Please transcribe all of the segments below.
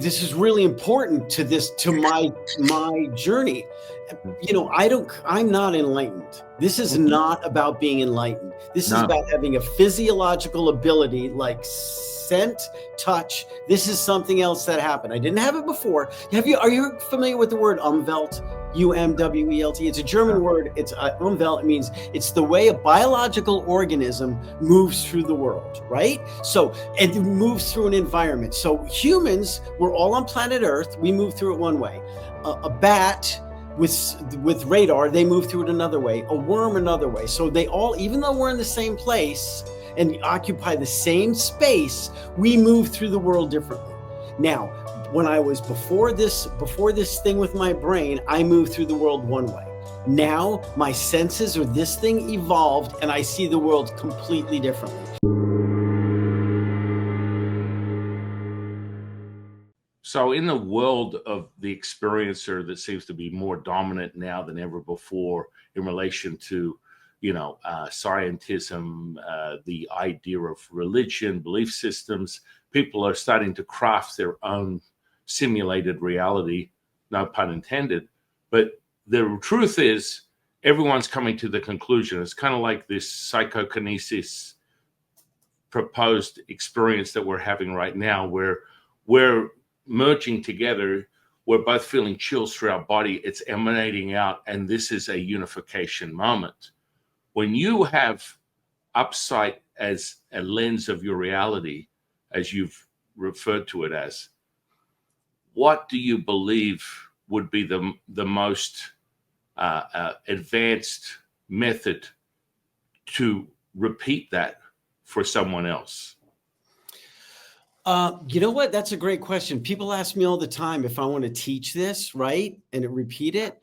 this is really important to my journey. I'm not enlightened. This is not about being enlightened. This is about having a physiological ability like scent, touch. This is something else that happened. I didn't have it before. Are you familiar with the word umwelt? UMWELT. It's a German word. It's umwelt. It means it's the way a biological organism moves through the world, right? So it moves through an environment. So humans, we're all on planet Earth. We move through it one way. A bat with radar, they move through it another way. A worm another way. So they all, even though we're in the same place and occupy the same space, we move through the world differently. Now, when I was before this thing with my brain, I moved through the world one way. Now my senses or this thing evolved and I see the world completely differently. So in the world of the experiencer that seems to be more dominant now than ever before in relation to, scientism, the idea of religion, belief systems, people are starting to craft their own simulated reality, no pun intended. But the truth is, everyone's coming to the conclusion. It's kind of like this psychokinesis proposed experience that we're having right now, where we're merging together. We're both feeling chills through our body. It's emanating out, and this is a unification moment. When you have UpSight as a lens of your reality, as you've referred to it as, what do you believe would be the most advanced method to repeat that for someone else? You know what? That's a great question. People ask me all the time if I want to teach this, right? And repeat it.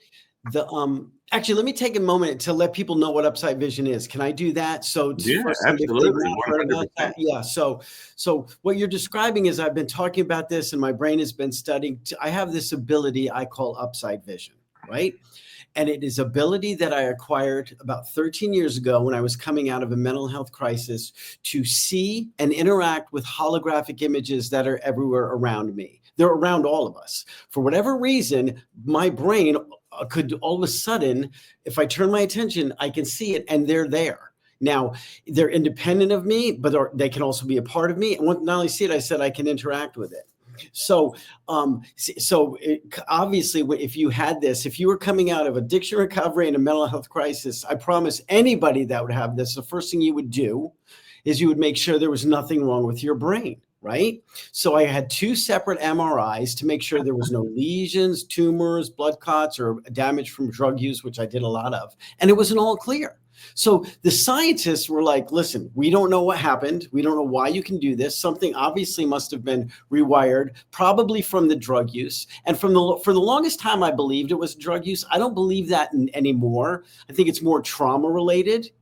Actually, let me take a moment to let people know what UpSight Vision is. Can I do that? So yeah, absolutely. Yeah. So what you're describing is I've been talking about this and my brain has been studying. I have this ability I call UpSight Vision, right? And it is ability that I acquired about 13 years ago when I was coming out of a mental health crisis to see and interact with holographic images that are everywhere around me. They're around all of us. For whatever reason, my brain could all of a sudden, if I turn my attention, I can see it and they're there. Now, they're independent of me, but they can also be a part of me. And not only see it, I said I can interact with it. So obviously, if you had this, if you were coming out of addiction recovery and a mental health crisis, I promise anybody that would have this, the first thing you would do is you would make sure there was nothing wrong with your brain, right? So I had 2 separate MRIs to make sure there was no lesions, tumors, blood clots, or damage from drug use, which I did a lot of, and it wasn't all clear. So the scientists were like, listen, we don't know what happened. We don't know why you can do this. Something obviously must have been rewired, probably from the drug use. And for the longest time, I believed it was drug use. I don't believe that anymore. I think it's more trauma related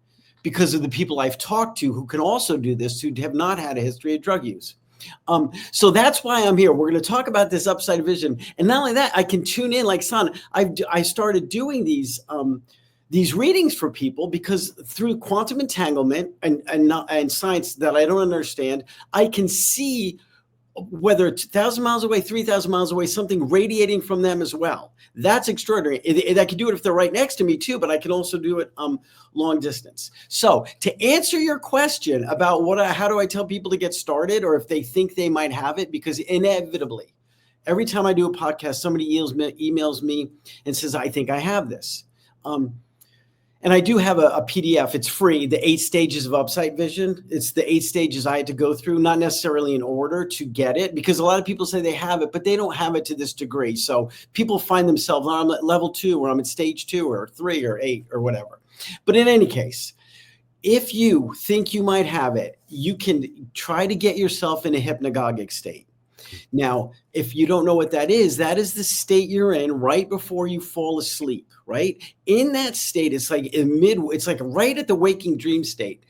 because of the people I've talked to who can also do this, who have not had a history of drug use. So that's why I'm here. We're going to talk about this UpSight Vision. And not only that, I can tune in like San. I started doing these readings for people because through quantum entanglement and science that I don't understand, I can see whether it's 1,000 miles away, 3,000 miles away, something radiating from them as well. That's extraordinary. I can do it if they're right next to me too, but I can also do it long distance. So to answer your question about how do I tell people to get started or if they think they might have it, because inevitably, every time I do a podcast, somebody emails me and says, I think I have this. And I do have a PDF. It's free, the 8 stages of UpSight Vision. It's the 8 stages I had to go through, not necessarily in order to get it, because a lot of people say they have it, but they don't have it to this degree. So people find themselves, I'm at level 2, or I'm at stage 2, or 3, or 8, or whatever. But in any case, if you think you might have it, you can try to get yourself in a hypnagogic state. Now, if you don't know what that is the state you're in right before you fall asleep, right? In that state, it's like right at the waking dream state.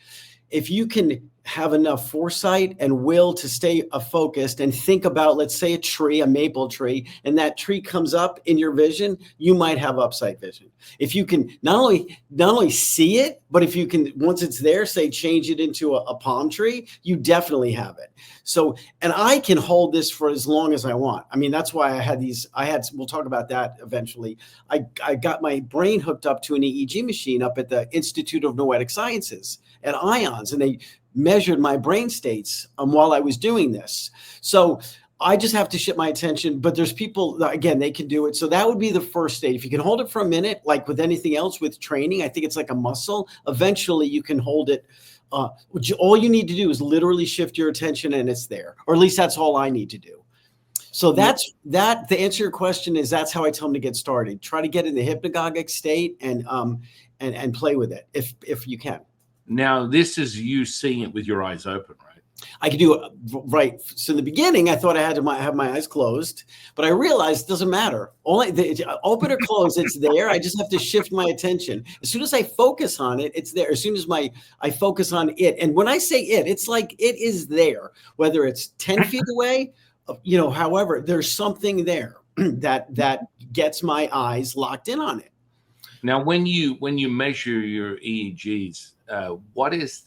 if you can have enough foresight and will to stay focused and think about, let's say, a tree, a maple tree, and that tree comes up in your vision, you might have UpSight Vision. If you can not only see it, but if you can, once it's there, say, change it into a palm tree, you definitely have it. So, and I can hold this for as long as I want. I mean, that's why we'll talk about that eventually. I got my brain hooked up to an EEG machine up at the Institute of Noetic Sciences at IONS, and they measured my brain states while I was doing this. So I just have to shift my attention, but there's people, again, they can do it. So that would be the first state. If you can hold it for a minute, like with anything else with training, I think it's like a muscle. Eventually you can hold it. All you need to do is literally shift your attention and it's there, or at least that's all I need to do. So that's that. To answer your question is that's how I tell them to get started. Try to get in the hypnagogic state and play with it if you can. Now, this is you seeing it with your eyes open, right? I could do it right. So in the beginning, I thought I had to have my eyes closed, but I realized it doesn't matter. Open or close, it's there. I just have to shift my attention. As soon as I focus on it, it's there. As soon as I focus on it, and when I say it, it's like it is there. Whether it's 10 feet away, however, there's something there that gets my eyes locked in on it. Now, when you measure your EEGs, what is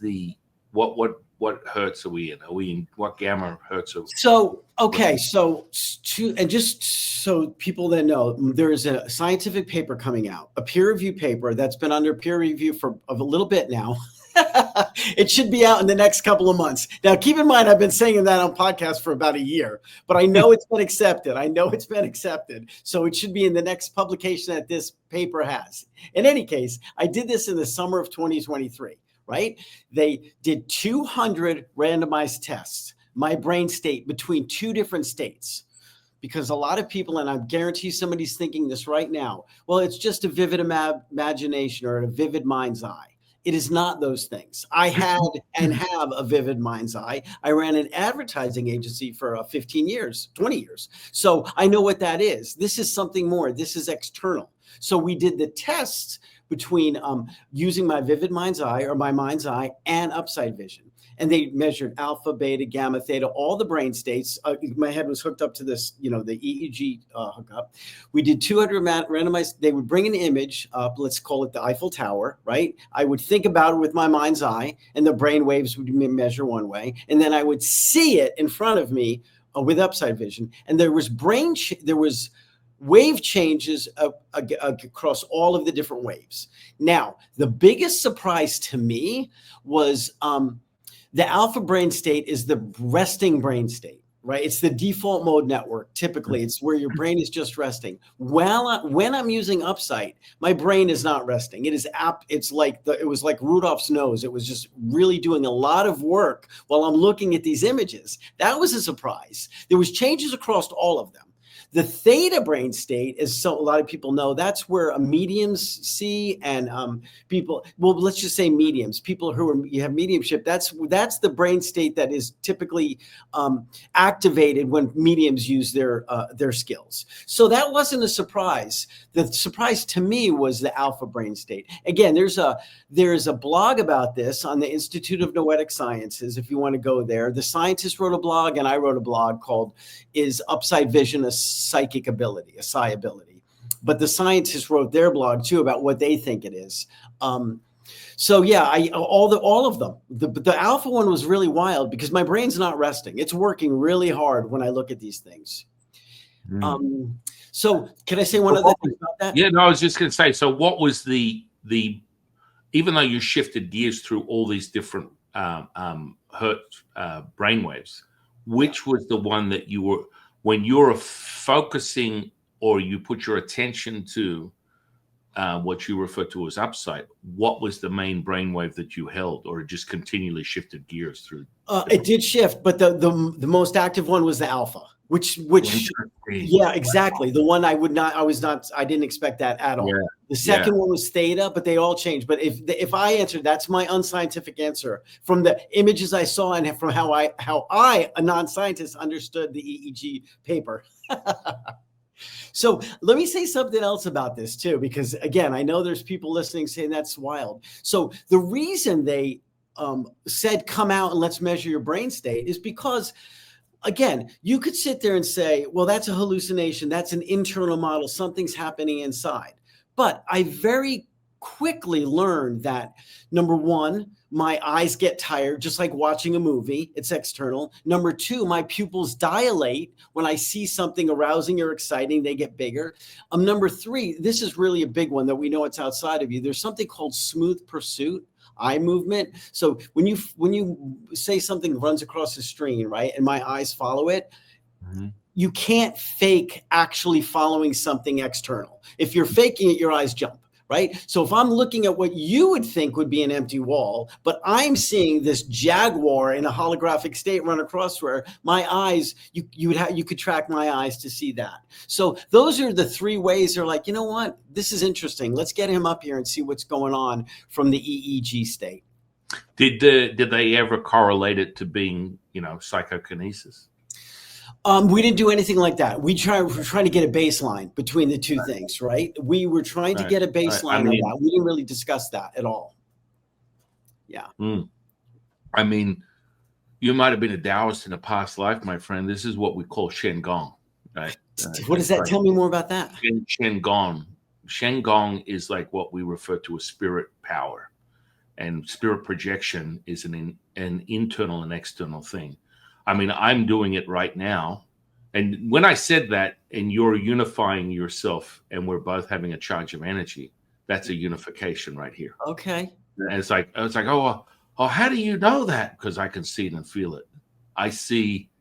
what hertz are we in? Are we in what gamma hertz are we? So okay, just so people that know, there is a scientific paper coming out, a peer-reviewed paper that's been under peer review for a little bit now. It should be out in the next couple of months. Now, keep in mind, I've been saying that on podcasts for about a year, but I know it's been accepted. So it should be in the next publication that this paper has. In any case, I did this in the summer of 2023, right? They did 200 randomized tests, my brain state between two different states. Because a lot of people, and I guarantee somebody's thinking this right now, well, it's just a vivid imagination or a vivid mind's eye. It is not those things. I had and have a vivid mind's eye. I ran an advertising agency for 15 years, 20 years. So I know what that is. This is something more. This is external. So we did the tests between using my vivid mind's eye or my mind's eye and UpSight Vision. And they measured alpha, beta, gamma, theta, all the brain states. My head was hooked up to this, the EEG hookup. We did 200 randomized. They would bring an image up. Let's call it the Eiffel Tower, right? I would think about it with my mind's eye, and the brain waves would measure one way. And then I would see it in front of me with UpSight Vision. And there was wave changes across all of the different waves. Now, the biggest surprise to me was the alpha brain state is the resting brain state, right? It's the default mode network. Typically, it's where your brain is just resting. When I'm using UpSight, my brain is not resting. It was like Rudolph's nose. It was just really doing a lot of work while I'm looking at these images. That was a surprise. There was changes across all of them. The theta brain state is, so a lot of people know, that's where mediums see, and people, well, let's just say mediums, people who you have mediumship, that's the brain state that is typically activated when mediums use their skills. So that wasn't a surprise. The surprise to me was the alpha brain state. Again, there's a blog about this on the Institute of Noetic Sciences, if you want to go there. The scientists wrote a blog, and I wrote a blog called "Is UpSight Vision a Psychic Ability, a psi ability?" But the scientists wrote their blog too about what they think it is. So yeah, all of them. The alpha one was really wild because my brain's not resting. It's working really hard when I look at these things. So can I say one other thing about that? Yeah, no, I was just going to say, so what was the even though you shifted gears through all these different hertz brainwaves, which was the one that you were, when you're focusing or you put your attention to what you refer to as UpSight, what was the main brainwave that you held, or it just continually shifted gears through? It did shift, but the most active one was the alpha, which yeah, exactly. The one I didn't expect that at all. Yeah. The second one was theta, but they all changed. But if I answered, that's my unscientific answer from the images I saw and from how I, a non-scientist, understood the EEG paper. So let me say something else about this too, because again, I know there's people listening saying that's wild. So the reason they said, come out and let's measure your brain state is because, again, you could sit there and say, well, that's a hallucination. That's an internal model. Something's happening inside. But I very quickly learned that, number one, my eyes get tired, just like watching a movie. It's external. Number two, my pupils dilate when I see something arousing or exciting. They get bigger. Number three, this is really a big one that we know it's outside of you. There's something called smooth pursuit, eye movement. So when you say something runs across the screen, right, and my eyes follow it, you can't fake actually following something external. If you're faking it, your eyes jump. Right. So if I'm looking at what you would think would be an empty wall, but I'm seeing this jaguar in a holographic state run across where my eyes, you could track my eyes to see that. So those are the three ways they're like, you know what, this is interesting. Let's get him up here and see what's going on from the EEG state. Did they ever correlate it to being, psychokinesis? We didn't do anything like that. We're trying to get a baseline between the two things, right? We were trying to get a baseline on that. We didn't really discuss that at all. Yeah. I mean, you might have been a Taoist in a past life, my friend. This is what we call Shen Gong, right? What is that? Tell me more about that. Shen Gong. Shen Gong is like what we refer to as spirit power, and spirit projection is an internal and external thing. I mean, I'm doing it right now. And when I said that, and you're unifying yourself, and we're both having a charge of energy, that's a unification right here. Okay. And it's like, oh, how do you know that? Because I can see it and feel it. I see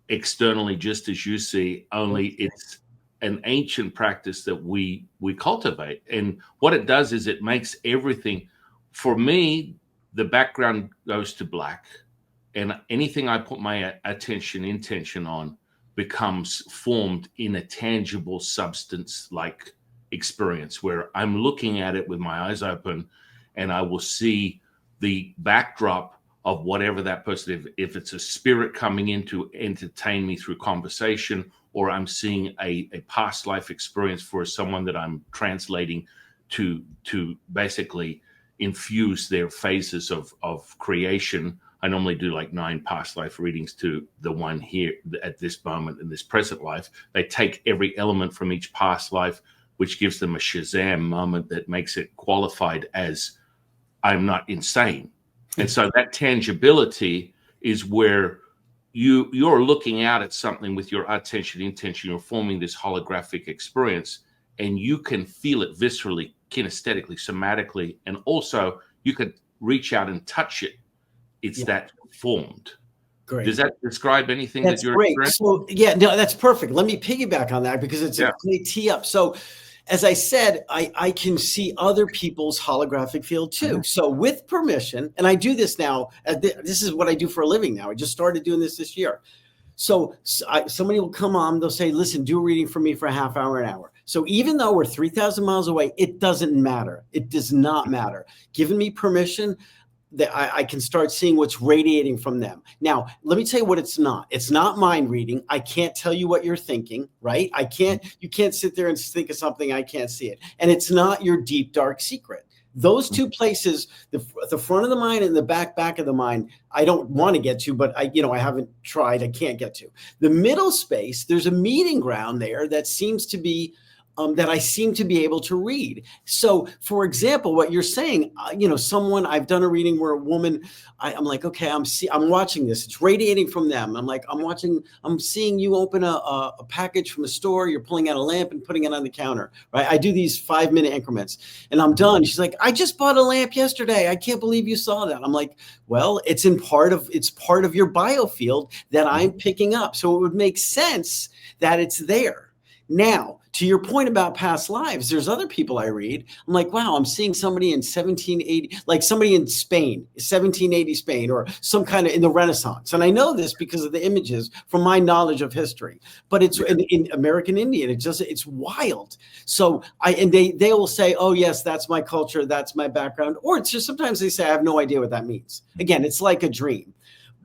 externally just as you see, only it's an ancient practice that we cultivate. And what it does is it makes everything, for me, the background goes to black. And anything I put my intention on becomes formed in a tangible substance-like experience where I'm looking at it with my eyes open, and I will see the backdrop of whatever that person, if it's a spirit coming in to entertain me through conversation, or I'm seeing a past life experience for someone that I'm translating to basically infuse their phases of creation. I normally do like 9 past life readings to the one here at this moment in this present life. They take every element from each past life, which gives them a Shazam moment that makes it qualified as I'm not insane. And so that tangibility is where you're looking out at something with your attention, intention, you're forming this holographic experience, and you can feel it viscerally, kinesthetically, somatically, and also you could reach out and touch it. It's that formed. Great. Does that describe anything that's that you're great. So no, that's perfect. Let me piggyback on that because it's a great tee up. So as I said, I can see other people's holographic field too. So with permission, and I do this now, this is what I do for a living now. I just started doing this year. So somebody will come on, they'll say, listen, do a reading for me for a half hour, an hour. So even though we're 3,000 miles away, it doesn't matter. It does not matter. Giving me permission, that I can start seeing what's radiating from them. Now, let me tell you what it's not. It's not mind reading. I can't tell you what you're thinking, right? You can't sit there and think of something. I can't see it. And it's not your deep, dark secret. Those two places, the front of the mind and the back of the mind, I don't want to get to, but I haven't tried. I can't get to. The middle space, there's a meeting ground there that seems to be that I seem to be able to read. So, for example, what you're saying, someone, I've done a reading where a woman, I'm like, okay, I'm watching this. It's radiating from them. I'm like, I'm seeing you open a package from a store. You're pulling out a lamp and putting it on the counter, right? I do these 5-minute increments, and I'm done. She's like, I just bought a lamp yesterday. I can't believe you saw that. I'm like, well, it's part of your biofield that I'm picking up. So it would make sense that it's there. Now, to your point about past lives, there's other people I read. I'm like, wow, I'm seeing somebody in 1780, like somebody in Spain, 1780 Spain, or some kind of in the Renaissance. And I know this because of the images from my knowledge of history. But it's in American Indian. It's wild. So they will say, oh yes, that's my culture, that's my background. Or it's just sometimes they say, I have no idea what that means. Again, it's like a dream.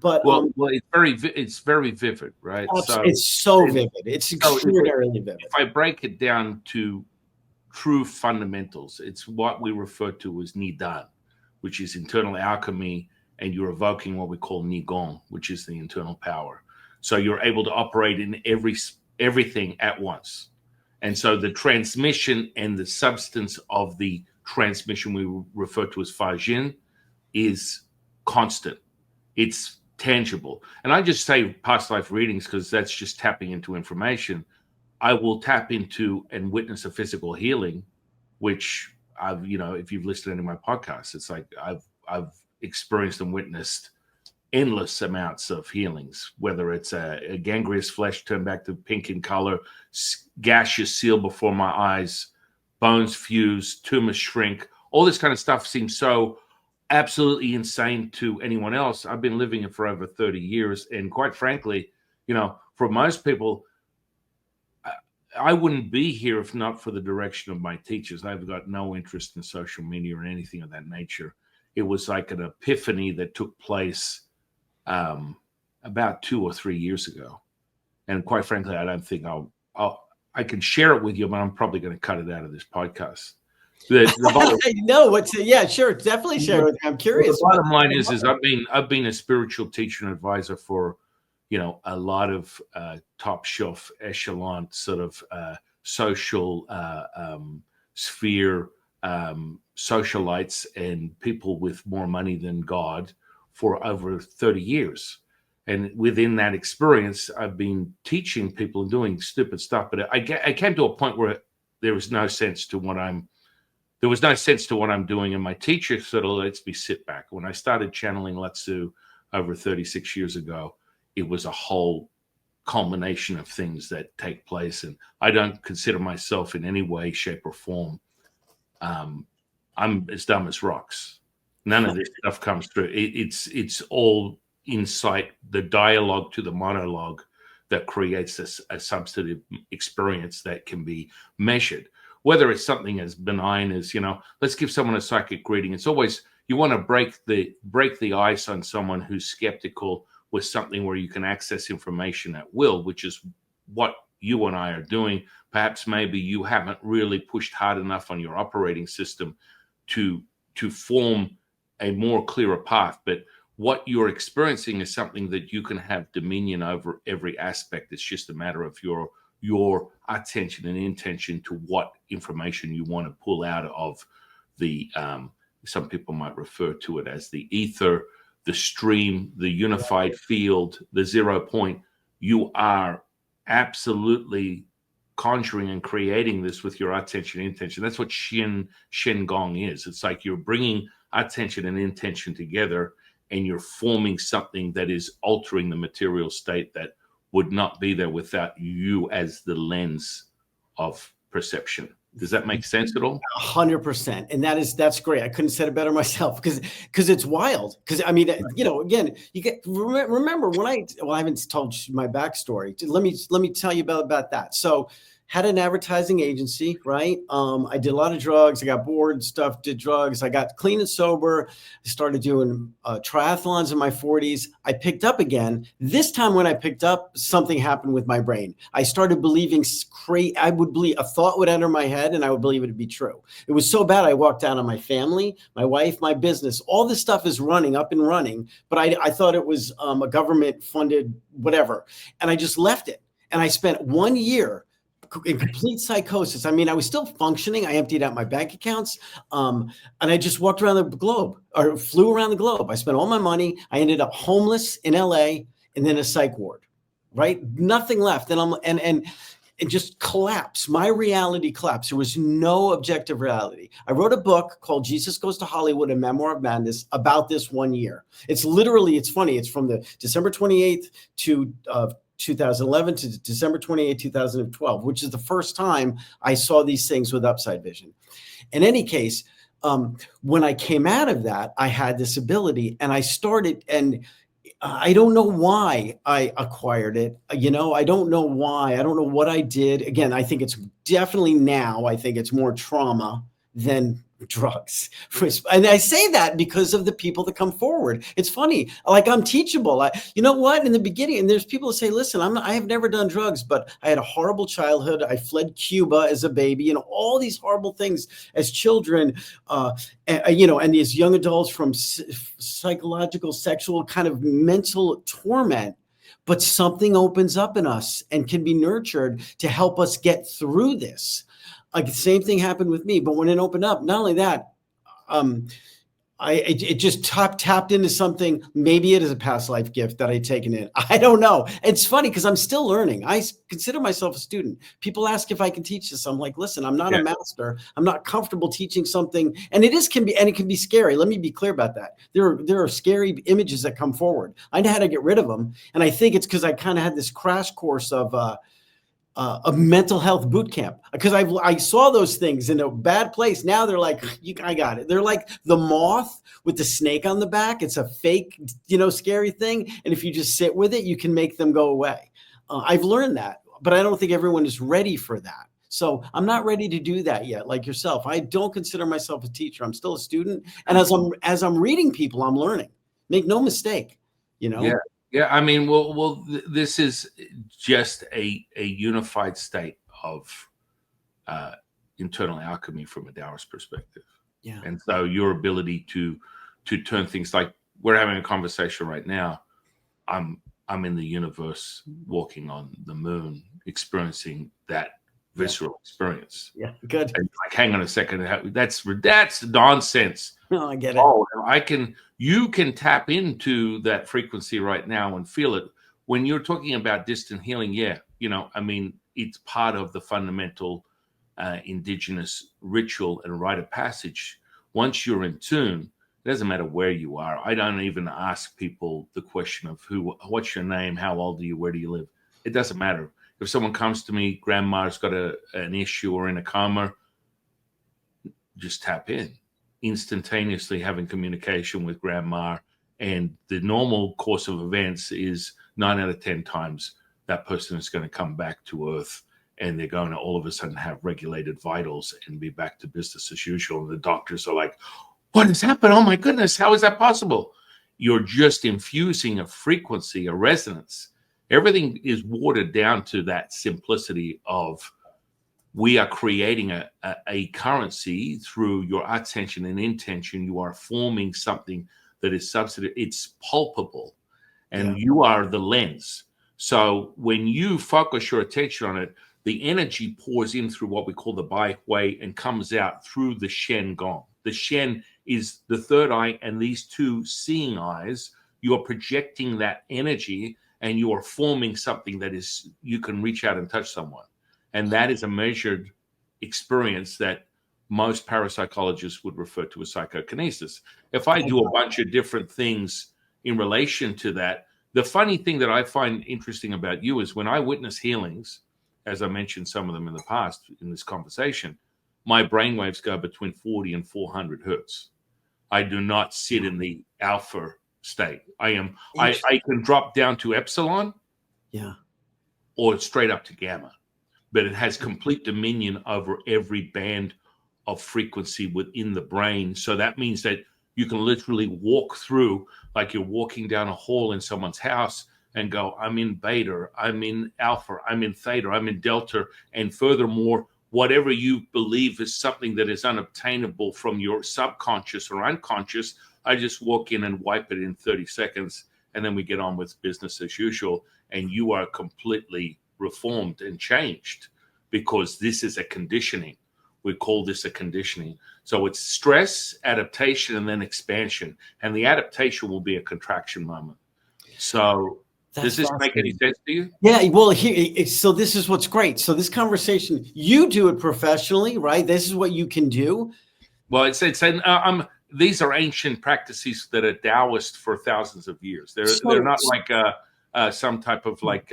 But it's very vivid, right? It's so vivid. It's extraordinarily vivid. If I break it down to true fundamentals, it's what we refer to as Nidan, which is internal alchemy and you're evoking what we call Nigong, which is the internal power. So you're able to operate in everything at once. And so the transmission and the substance of the transmission we refer to as Fajin is constant. It's tangible. And I just say past life readings because that's just tapping into information. I will tap into and witness a physical healing, which I've, if you've listened to any of my podcasts, it's like I've experienced and witnessed endless amounts of healings, whether it's a gangrenous flesh turned back to pink in color, gaseous seal before my eyes, bones fuse, tumors shrink. All this kind of stuff seems so absolutely insane to anyone else. I've been living it for over 30 years. And quite frankly, for most people, I wouldn't be here if not for the direction of my teachers. I've got no interest in social media or anything of that nature. It was like an epiphany that took place about 2 or 3 years ago. And quite frankly, I don't think I can share it with you, but I'm probably going to cut it out of this podcast. Yeah, sure. Definitely share with me. I'm curious. The bottom line is I've been a spiritual teacher and advisor for, a lot of top shelf echelon sort of social sphere socialites and people with more money than God for over 30 years. And within that experience, I've been teaching people and doing stupid stuff. But I came to a point where there was no sense to what I'm doing. And my teacher sort of lets me sit back. When I started channeling Latsu over 36 years ago, it was a whole culmination of things that take place. And I don't consider myself in any way, shape, or form. I'm as dumb as rocks. None of this stuff comes through. It's all insight, the dialogue to the monologue that creates a substantive experience that can be measured. Whether it's something as benign as, let's give someone a psychic reading. It's always, you want to break the ice on someone who's skeptical with something where you can access information at will, which is what you and I are doing. Perhaps maybe you haven't really pushed hard enough on your operating system to form a more clearer path. But what you're experiencing is something that you can have dominion over every aspect. It's just a matter of your attention and intention to what information you want to pull out of the, some people might refer to it as the ether, the stream, the unified field, the 0 point. You are absolutely conjuring and creating this with your attention and intention. That's what Shen Gong is. It's like you're bringing attention and intention together and you're forming something that is altering the material state that would not be there without you as the lens of perception. Does that make sense at all? 100%. And that's great. I couldn't have said it better myself because it's wild. Because I mean, again, you get remember when I haven't told you my backstory. Let me tell you about that. So had an advertising agency, right? I did a lot of drugs. I got bored, did drugs. I got clean and sober. I started doing triathlons in my 40s. I picked up again. This time when I picked up, something happened with my brain. I started believing I would believe a thought would enter my head and I would believe it to be true. It was so bad. I walked out on my family, my wife, my business. All this stuff is up and running, but I thought it was a government funded whatever. And I just left it. And I spent 1 year in complete psychosis. I mean, I was still functioning. I emptied out my bank accounts. And I just walked around the globe or flew around the globe. I spent all my money. I ended up homeless in LA and then a psych ward, right? Nothing left. And it just collapsed. My reality collapsed. There was no objective reality. I wrote a book called Jesus Goes to Hollywood, A Memoir of Madness about this 1 year. It's funny. It's from the December 28th to 2011 to December 28, 2012, which is the first time I saw these things with UpSight Vision. In any case, when I came out of that, I had this ability and I started, and I don't know why I acquired it. I don't know why. I don't know what I did. Again, I think it's definitely now, I think it's more trauma than drugs. And I say that because of the people that come forward. It's funny, like I'm teachable. You know what? In the beginning, and there's people who say, listen, I have never done drugs, but I had a horrible childhood. I fled Cuba as a baby, all these horrible things as children, and these young adults from psychological, sexual kind of mental torment. But something opens up in us and can be nurtured to help us get through this. Like the same thing happened with me, but when it opened up, not only that, it just tapped into something. Maybe it is a past life gift that I'd taken in. I don't know. It's funny because I'm still learning. I consider myself a student. People ask if I can teach this. I'm like, listen, I'm not a master. I'm not comfortable teaching something, and it can be scary. Let me be clear about that. There are scary images that come forward. I know how to get rid of them, and I think it's because I kind of had this crash course of a mental health boot camp, because I saw those things in a bad place. Now they're like, I got it. They're like the moth with the snake on the back. It's a fake, scary thing. And if you just sit with it, you can make them go away. I've learned that, but I don't think everyone is ready for that. So I'm not ready to do that yet. Like yourself, I don't consider myself a teacher. I'm still a student. And as I'm reading people, I'm learning. Make no mistake, Yeah. Yeah, I mean, this is just a unified state of internal alchemy from a Taoist perspective. Yeah. And so your ability to turn things, like we're having a conversation right now. I'm in the universe, walking on the moon, experiencing that visceral experience. Yeah, good. And like, hang on a second, that's nonsense. No, I get it. Oh, you can tap into that frequency right now and feel it. When you're talking about distant healing, it's part of the fundamental indigenous ritual and rite of passage. Once you're in tune, it doesn't matter where you are. I don't even ask people the question of what's your name, how old are you, where do you live? It doesn't matter. If someone comes to me, grandma's got an issue or in a coma, just tap in. Instantaneously having communication with grandma, and the normal course of events is 9 out of 10 times that person is going to come back to earth, and they're going to all of a sudden have regulated vitals and be back to business as usual. And the doctors are like, what has happened? Oh my goodness, how is that possible? You're just infusing a frequency, a resonance. Everything is watered down to that simplicity of, we are creating a currency through your attention and intention. You are forming something that is substantive. It's palpable, and you are the lens. So when you focus your attention on it, the energy pours in through what we call the Bai Hui and comes out through the Shen Gong. The Shen is the third eye, and these two seeing eyes, you are projecting that energy, and you are forming something that is, you can reach out and touch someone. And that is a measured experience that most parapsychologists would refer to as psychokinesis. If I do a bunch of different things in relation to that, the funny thing that I find interesting about you is when I witness healings, as I mentioned some of them in the past in this conversation, my brainwaves go between 40 and 400 hertz. I do not sit in the alpha state. I can drop down to epsilon, or straight up to gamma. But it has complete dominion over every band of frequency within the brain. So that means that you can literally walk through, like you're walking down a hall in someone's house, and go, I'm in beta, I'm in alpha, I'm in theta, I'm in delta. And furthermore, whatever you believe is something that is unobtainable from your subconscious or unconscious, I just walk in and wipe it in 30 seconds. And then we get on with business as usual. And you are completely reformed and changed, because this is a conditioning. We call this a conditioning. So it's stress, adaptation, and then expansion. And the adaptation will be a contraction moment. So does this make any sense to you? Yeah, well, so this is what's great. So this conversation, you do it professionally, right? This is what you can do. Well, these are ancient practices that are Taoist for thousands of years. They're not like some type of like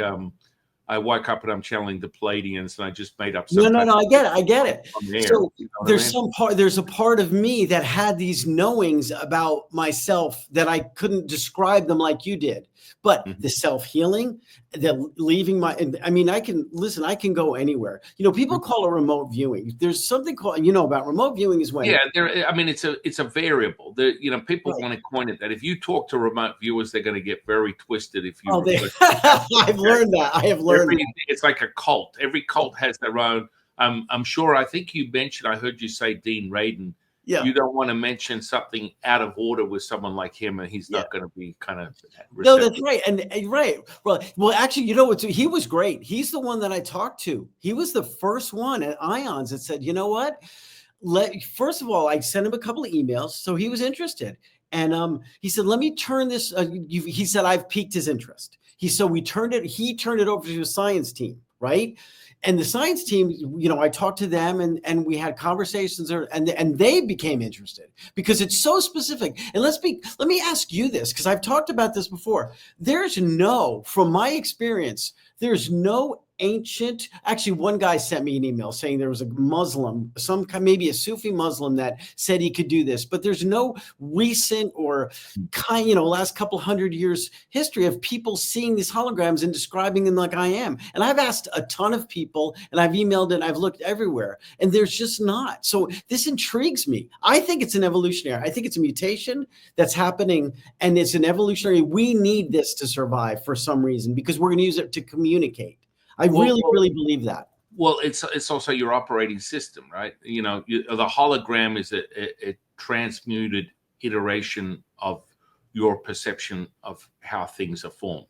I woke up and I'm channeling the Palladians and I just made up. No, I get it. So there's a part of me that had these knowings about myself that I couldn't describe them like you did. But Mhm. the self-healing, the leaving I mean, I can go anywhere. People call it remote viewing. There's something called, about remote viewing is when, Yeah, I mean, it's a variable. People right. want to coin it that if you talk to remote viewers, they're going to get very twisted if you Oh, refer to them I've learned that. I have learned that. it's like a cult. Every cult has their own. I'm sure. I think you mentioned. I heard you say Dean Radin. Yeah. You don't want to mention something out of order with someone like him, and he's Yeah. not going to be kind of No, that's receptive. right. And right. Well, actually, he was great. He's the one that I talked to. He was the first one at Ions that said, you know what? First of all, I sent him a couple of emails, so he was interested. And he said, let me turn this. He said, I've piqued his interest. He turned it over to the science team, right? And the science team, I talked to them and we had conversations and they became interested because it's so specific. And let me ask you this, because I've talked about this before. From my experience, there's no actually, one guy sent me an email saying there was a Muslim, maybe a Sufi Muslim, that said he could do this, but there's no recent or last couple hundred years history of people seeing these holograms and describing them like I am. And I've asked a ton of people and I've emailed and I've looked everywhere and there's just not. So this intrigues me. I think it's an evolutionary. I think it's a mutation that's happening and it's an evolutionary. We need this to survive for some reason because we're going to use it to communicate. I really believe that. Well, it's also your operating system, right? The hologram is a transmuted iteration of your perception of how things are formed,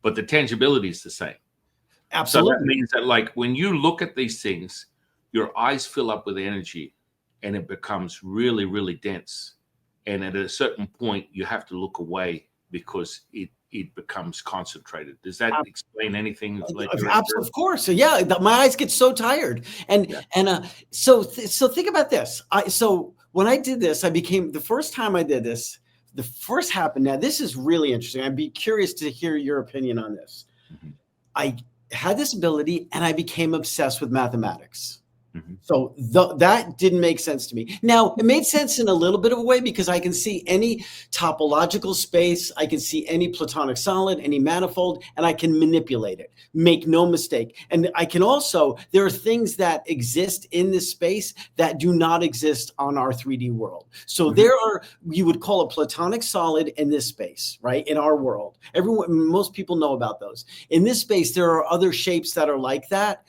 but the tangibility is the same. Absolutely. So that means that, like, when you look at these things, your eyes fill up with energy, and it becomes really, really dense. And at a certain point, you have to look away because it becomes concentrated. Does that explain anything? Of course. So yeah, my eyes get so tired. So think about this. So when I did this, the first time I did this, the first happened. Now this is really interesting. I'd be curious to hear your opinion on this. Mm-hmm. I had this ability and I became obsessed with mathematics. Mm-hmm. So that didn't make sense to me. Now, it made sense in a little bit of a way because I can see any topological space. I can see any platonic solid, any manifold, and I can manipulate it. Make no mistake. And I can also, there are things that exist in this space that do not exist on our 3D world. So Mm-hmm. there are, you would call a platonic solid in this space, right? In our world. Most people know about those. In this space, there are other shapes that are like that.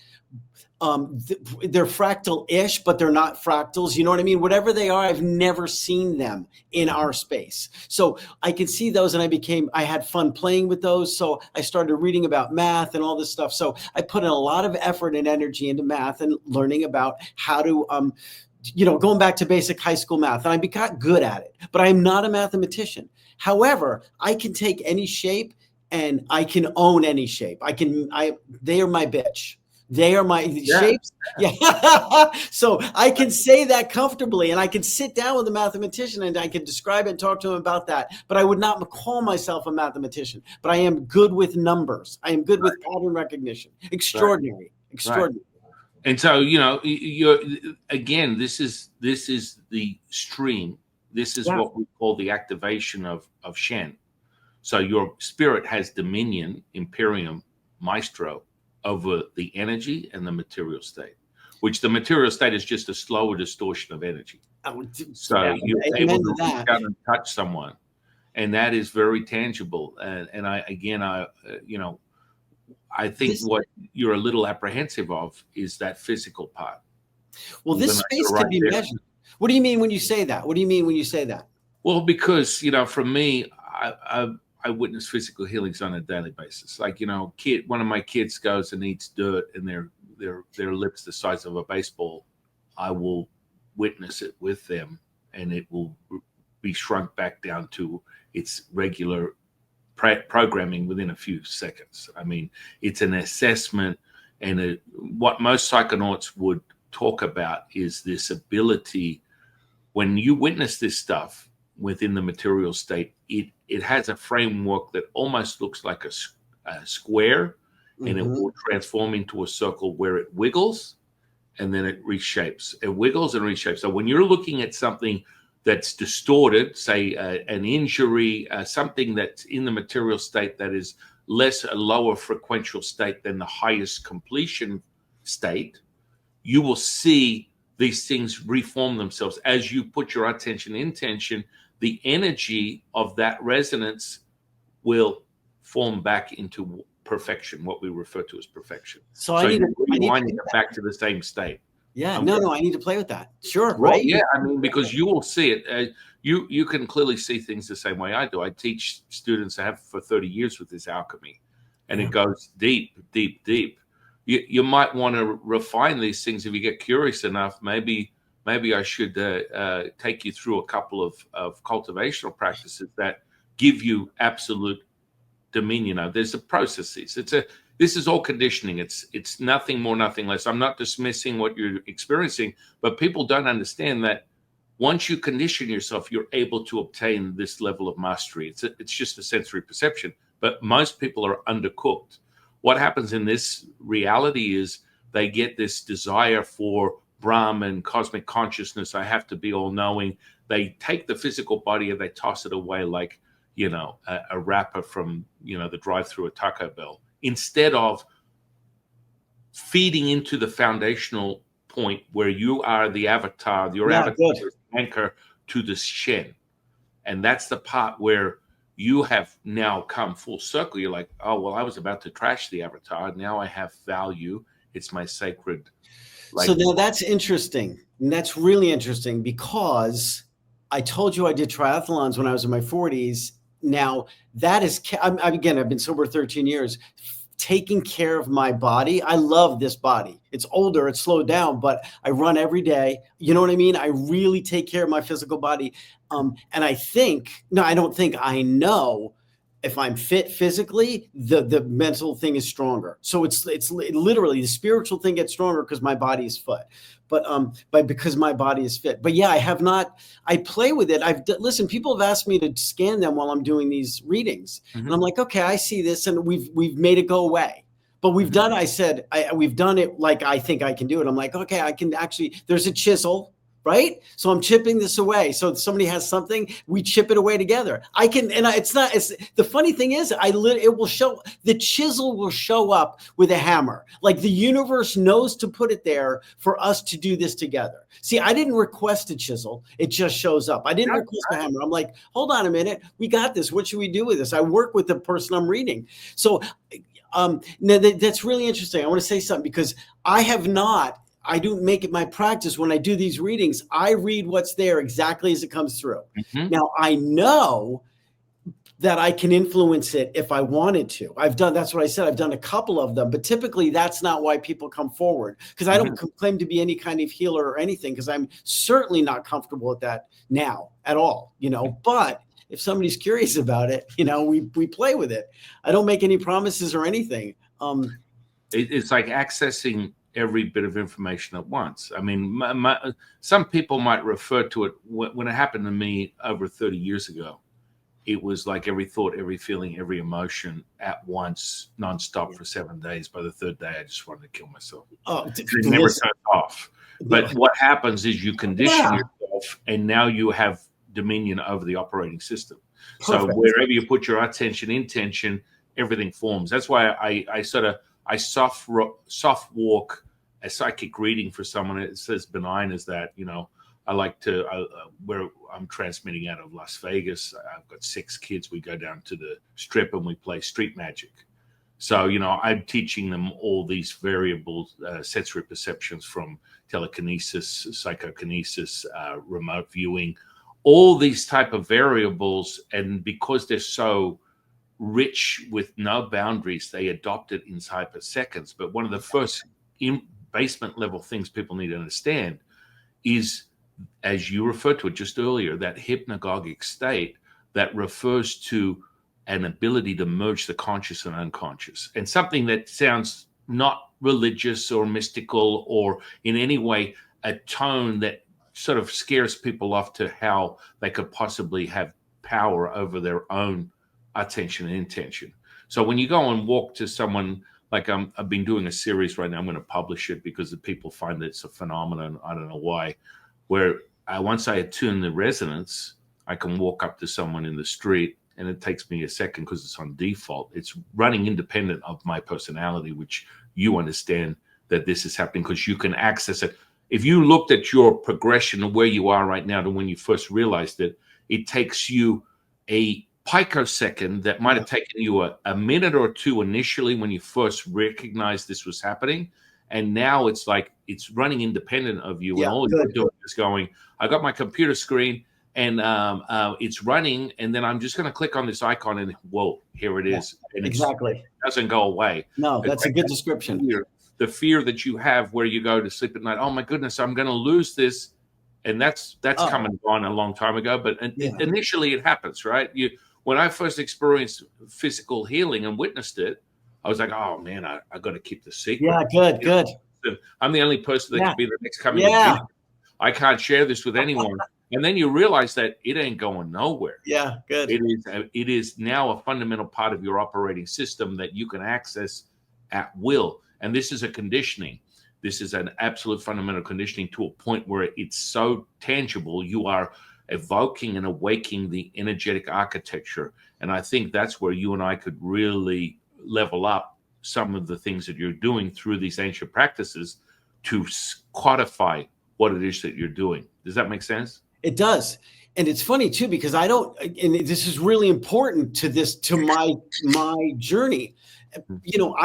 They're fractal-ish, but they're not fractals. You know what I mean? Whatever they are, I've never seen them in our space. So I could see those and I had fun playing with those. So I started reading about math and all this stuff. So I put in a lot of effort and energy into math and learning about how to, going back to basic high school math. And I got good at it, but I'm not a mathematician. However, I can take any shape and I can own any shape. They are my bitch. They are my shapes. Yeah. So I can say that comfortably and I can sit down with a mathematician and I can describe it and talk to him about that. But I would not call myself a mathematician, but I am good with numbers. I am good with pattern recognition. Extraordinary. Extraordinary. And so, you're again, this is the stream. This is what we call the activation of Shen. So your spirit has dominion, imperium, maestro, over the energy and the material state, which the material state is just a slower distortion of energy. So you're able to reach out and touch someone, and that is very tangible. And I think what you're a little apprehensive of is that physical part. Well, this space can be measured. What do you mean when you say that? What do you mean when you say that? Well, because for me, I witness physical healings on a daily basis. Like, one of my kids goes and eats dirt and their lips the size of a baseball. I will witness it with them and it will be shrunk back down to its regular programming within a few seconds. I mean, it's an assessment, and what most psychonauts would talk about is this ability. When you witness this stuff within the material state, it has a framework that almost looks like a square, and it will transform into a circle where it wiggles and then it reshapes. It wiggles and reshapes. So when you're looking at something that's distorted, say an injury, something that's in the material state that is a lower frequential state than the highest completion state, you will see these things reform themselves. As you put your attention intention, the energy of that resonance will form back into perfection, what we refer to as perfection. So I need to rewind it back to the same state. Yeah, no, I need to play with that. Sure, Well, right? yeah, I mean, because you will see it. You can clearly see things the same way I do. I teach students, I have for 30 years with this alchemy, and it goes deep, deep, deep. You might want to refine these things if you get curious enough. Maybe I should take you through a couple of cultivational practices that give you absolute dominion. There's a processes. This is all conditioning. It's nothing more, nothing less. I'm not dismissing what you're experiencing, but people don't understand that once you condition yourself, you're able to obtain this level of mastery. It's just a sensory perception, but most people are undercooked. What happens in this reality is they get this desire for Brahman, cosmic consciousness. I have to be all knowing. They take the physical body and they toss it away like, a wrapper from, the drive-through at Taco Bell, instead of feeding into the foundational point where you are the avatar, your avatar is anchor to the Shen. And that's the part where you have now come full circle. You're like, oh, well, I was about to trash the avatar. Now I have value. It's my sacred. So now that's interesting. And that's really interesting because I told you I did triathlons when I was in my 40s. Now that is, again, I've been sober 13 years, taking care of my body. I love this body. It's older, it's slowed down, but I run every day. You know what I mean? I really take care of my physical body. And I know if I'm fit physically, the mental thing is stronger. So it's literally the spiritual thing gets stronger because my body is fit. But because my body is fit. But yeah, I play with it. Listen, people have asked me to scan them while I'm doing these readings. Mm-hmm. And I'm like, okay, I see this. And we've made it go away. But we've done it like I think I can do it. I'm like, okay, I can actually, there's a chisel, right? So I'm chipping this away. So if somebody has something, we chip it away together. The funny thing is, the chisel will show up with a hammer. Like the universe knows to put it there for us to do this together. See, I didn't request a chisel. It just shows up. I didn't request a hammer. I'm like, hold on a minute. We got this. What should we do with this? I work with the person I'm reading. So that's really interesting. I want to say something because I don't make it my practice when I do these readings. I read what's there exactly as it comes through. Mm-hmm. Now, I know that I can influence it if I wanted to. That's what I said. I've done a couple of them, but typically that's not why people come forward because I don't claim to be any kind of healer or anything because I'm certainly not comfortable with that now at all, but if somebody's curious about it, we play with it. I don't make any promises or anything. It's like accessing every bit of information at once. I mean, some people might refer to it when it happened to me over 30 years ago. It was like every thought, every feeling, every emotion at once, nonstop for 7 days. By the third day, I just wanted to kill myself. Oh, it never turned off. But what happens is you condition yourself, and now you have dominion over the operating system. Perfect. So wherever you put your attention, intention, everything forms. That's why I soft walk a psychic reading for someone. It's as benign as that. I like to where I'm transmitting out of Las Vegas. I've got 6 kids. We go down to the Strip and we play street magic. So I'm teaching them all these variable sensory perceptions from telekinesis, psychokinesis, remote viewing, all these type of variables. And because they're so rich with no boundaries, they adopt it in hyperseconds. But one of the first basement level things people need to understand is, as you referred to it just earlier, that hypnagogic state that refers to an ability to merge the conscious and unconscious, and something that sounds not religious or mystical or in any way a tone that sort of scares people off to how they could possibly have power over their own attention and intention. So when you go and walk to someone, like I've been doing a series right now, I'm going to publish it because the people find that it's a phenomenon. I don't know why, where once I attune the resonance, I can walk up to someone in the street, and it takes me a second because it's on default. It's running independent of my personality, which you understand that this is happening because you can access it. If you looked at your progression of where you are right now to when you first realized it, it takes you a picosecond that might have taken you a minute or two initially when you first recognized this was happening. And now it's like it's running independent of you. Yeah, and all you're doing is going, I got my computer screen and it's running. And then I'm just going to click on this icon and whoa, here it is. And exactly. It doesn't go away. No, that's a good description. The fear that you have where you go to sleep at night. Oh my goodness, I'm going to lose this. And that's come and gone a long time ago. But initially it happens, right? When I first experienced physical healing and witnessed it, I was like, oh man, I got to keep the secret. Yeah, good. I'm the only person that can be the next coming. Yeah. I can't share this with anyone. And then you realize that it ain't going nowhere. Yeah, good. It is now a fundamental part of your operating system that you can access at will. And this is a conditioning. This is an absolute fundamental conditioning to a point where it's so tangible. You are evoking and awaking the energetic architecture. And I think that's where you and I could really level up some of the things that you're doing through these ancient practices to codify what it is that you're doing. Does that make sense? It does. And it's funny too, because I don't, and this is really important to my journey. You know,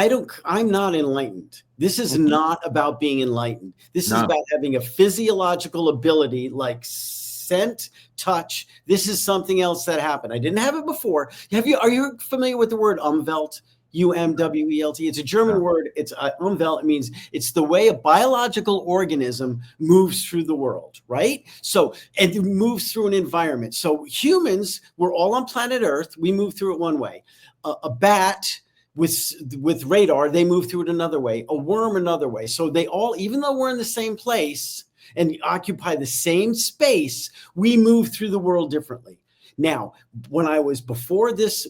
I'm not enlightened. This is not about being enlightened. This is about having a physiological ability like scent, touch. This is something else that happened. I didn't have it before. Are you familiar with the word umwelt? UMWELT. It's a German word. It's umwelt. It means it's the way a biological organism moves through the world, right? So, and it moves through an environment. So humans, we're all on planet Earth. We move through it one way. A bat with radar, they move through it another way. A worm another way. So they all, even though we're in the same place and occupy the same space, we move through the world differently. Now, when I was before this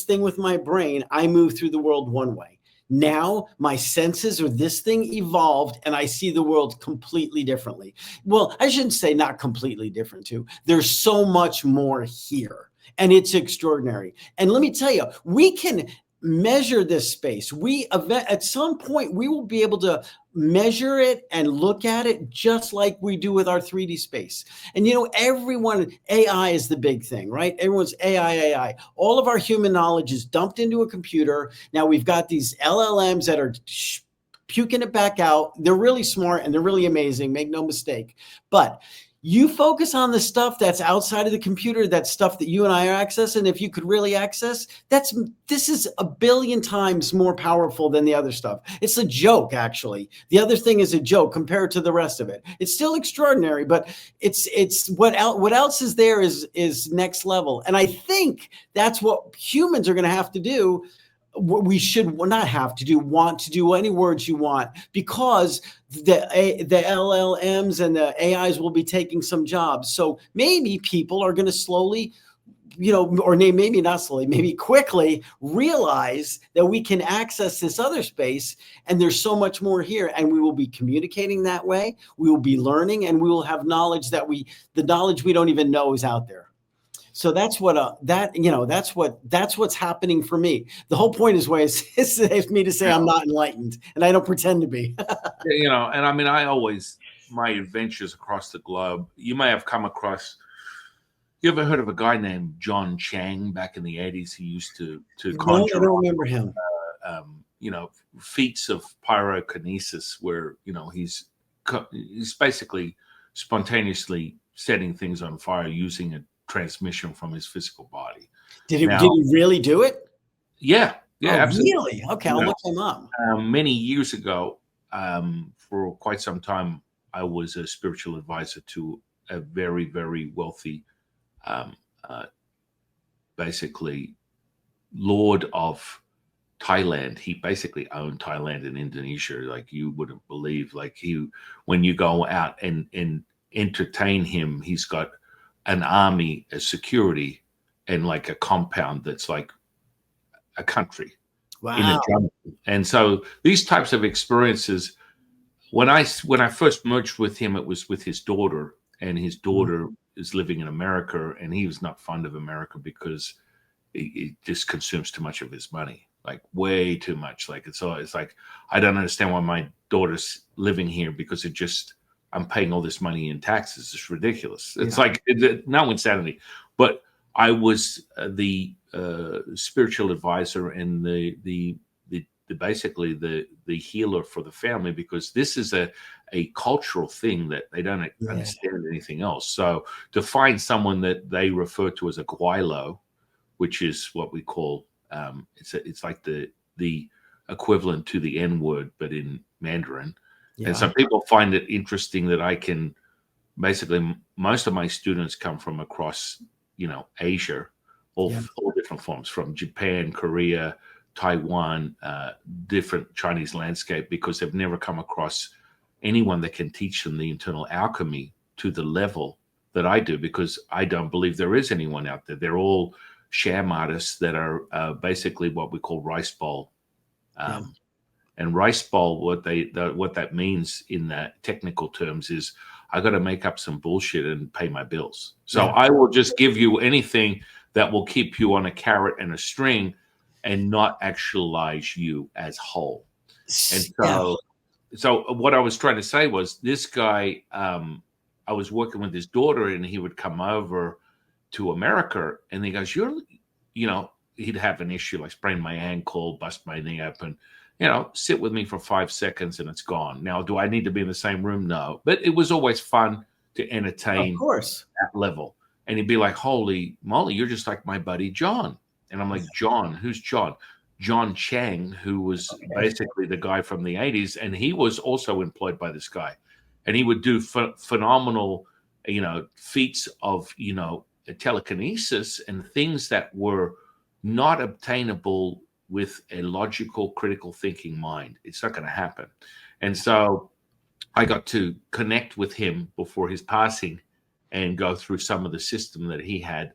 thing with my brain, I moved through the world one way. Now my senses or this thing evolved and I see the world completely differently. Well, I shouldn't say not completely different too. There's so much more here and it's extraordinary. And let me tell you, we can measure this space. At some point, we will be able to measure it and look at it just like we do with our 3D space. And you know, AI is the big thing, right? Everyone's AI. All of our human knowledge is dumped into a computer. Now we've got these LLMs that are puking it back out. They're really smart and they're really amazing, make no mistake. But you focus on the stuff that's outside of the computer, that stuff that you and I are accessing. If you could really access, this is 1 billion times more powerful than the other stuff. It's a joke, actually. The other thing is a joke compared to the rest of it. It's still extraordinary, but it's what else is there is next level. And I think that's what humans are going to have to do. What we should not have to do, want to do, any words you want, because the LLMs and the AIs will be taking some jobs. So maybe people are going to slowly, or maybe not slowly, maybe quickly realize that we can access this other space and there's so much more here, and we will be communicating that way. We will be learning and we will have knowledge the knowledge we don't even know is out there. So that's what's happening for me. The whole point is me to say I'm not enlightened, and I don't pretend to be. And I mean, my adventures across the globe, you may have come across, you ever heard of a guy named John Chang back in the 80s? He used to conjure. No, I don't remember him. Feats of pyrokinesis where, he's basically spontaneously setting things on fire using a transmission from his physical body. Did he really do it? Yeah, absolutely. Really? Okay, I'll look him up. Many years ago, for quite some time, I was a spiritual advisor to a very, very wealthy, basically lord of Thailand. He basically owned Thailand and Indonesia, like you wouldn't believe. Like when you go out and entertain him, he's got an army, a security, and like a compound that's like a country. Wow. In a jungle. And so these types of experiences, when I first merged with him, it was with his daughter, and his daughter is living in America, and he was not fond of America because it just consumes too much of his money, like way too much. Like it's like, I don't understand why my daughter's living here, because I'm paying all this money in taxes. It's ridiculous. It's like no insanity. But I was the spiritual advisor and the basically the healer for the family, because this is a cultural thing that they don't understand anything else. So to find someone that they refer to as a guilo, which is what we call it's like the equivalent to the N word, but in Mandarin. And some people find it interesting that I can basically, most of my students come from across, Asia, all different forms, from Japan, Korea, Taiwan, different Chinese landscape, because they've never come across anyone that can teach them the internal alchemy to the level that I do, because I don't believe there is anyone out there. They're all sham artists that are basically what we call rice bowl. And rice bowl, what that means in that technical terms is I got to make up some bullshit and pay my bills. So I will just give you anything that will keep you on a carrot and a string and not actualize you as whole. And so what I was trying to say was, this guy, I was working with his daughter, and he would come over to America, and he goes, he'd have an issue like sprain my ankle, bust my knee up, and sit with me for 5 seconds and it's gone. Now, do I need to be in the same room? No. But it was always fun to entertain, of course, that level. And he'd be like, holy moly, you're just like my buddy John. And I'm like, John? Who's John? John Chang, who was basically the guy from the 80s. And he was also employed by this guy. And he would do phenomenal, feats of, telekinesis and things that were not obtainable with a logical, critical thinking mind. It's not going to happen. And so I got to connect with him before his passing and go through some of the system that he had.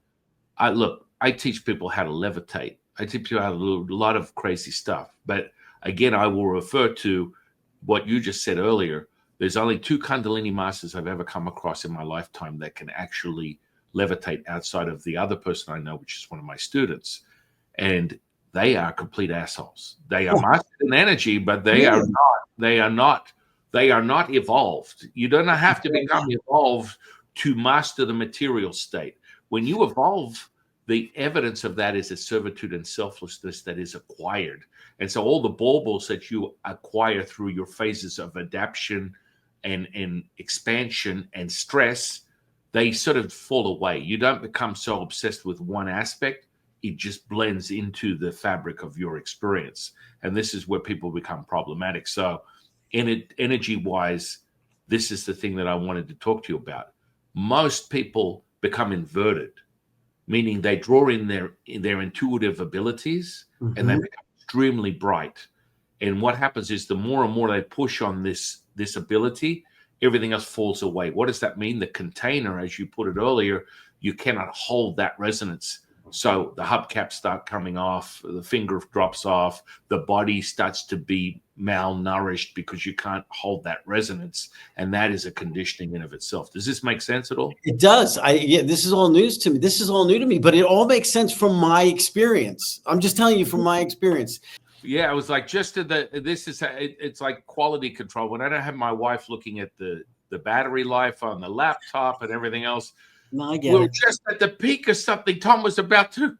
I teach people how to levitate. I teach people how to do a lot of crazy stuff. But again, I will refer to what you just said earlier. There's only 2 Kundalini masters I've ever come across in my lifetime that can actually levitate outside of the other person I know, which is one of my students. And they are complete assholes. They are mastered in energy, but they are not evolved. You don't have to become evolved to master the material state. When you evolve, the evidence of that is a servitude and selflessness that is acquired. And so all the baubles that you acquire through your phases of adaptation and expansion and stress, they sort of fall away. You don't become so obsessed with one aspect. It just blends into the fabric of your experience. And this is where people become problematic. So energy-wise, this is the thing that I wanted to talk to you about. Most people become inverted, meaning they draw in their intuitive abilities, and they become extremely bright. And what happens is the more and more they push on this ability, everything else falls away. What does that mean? The container, as you put it earlier, you cannot hold that resonance. So the hubcaps start coming off, the finger drops off, the body starts to be malnourished because you can't hold that resonance. And that is a conditioning in of itself. Does this make sense at all? It does. This is all news to me. This is all new to me, but it all makes sense from my experience. I'm just telling you from my experience. Yeah, I was like, it's like quality control. When I don't have my wife looking at the battery life on the laptop and everything else, no, I get we're it. just at the peak of something. Tom was about to.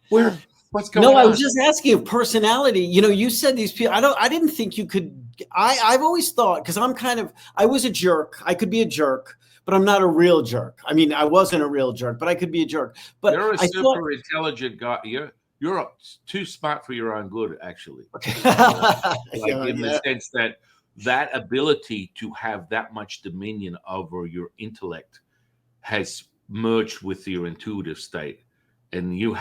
What's going on? No, I was just asking of personality. You said these people. I didn't think you could. I've always thought, because I was a jerk. I could be a jerk, but I'm not a real jerk. I mean, I wasn't a real jerk, but I could be a jerk. But you're intelligent guy. You're too smart for your own good, actually. The sense that ability to have that much dominion over your intellect has merged with your intuitive state, and you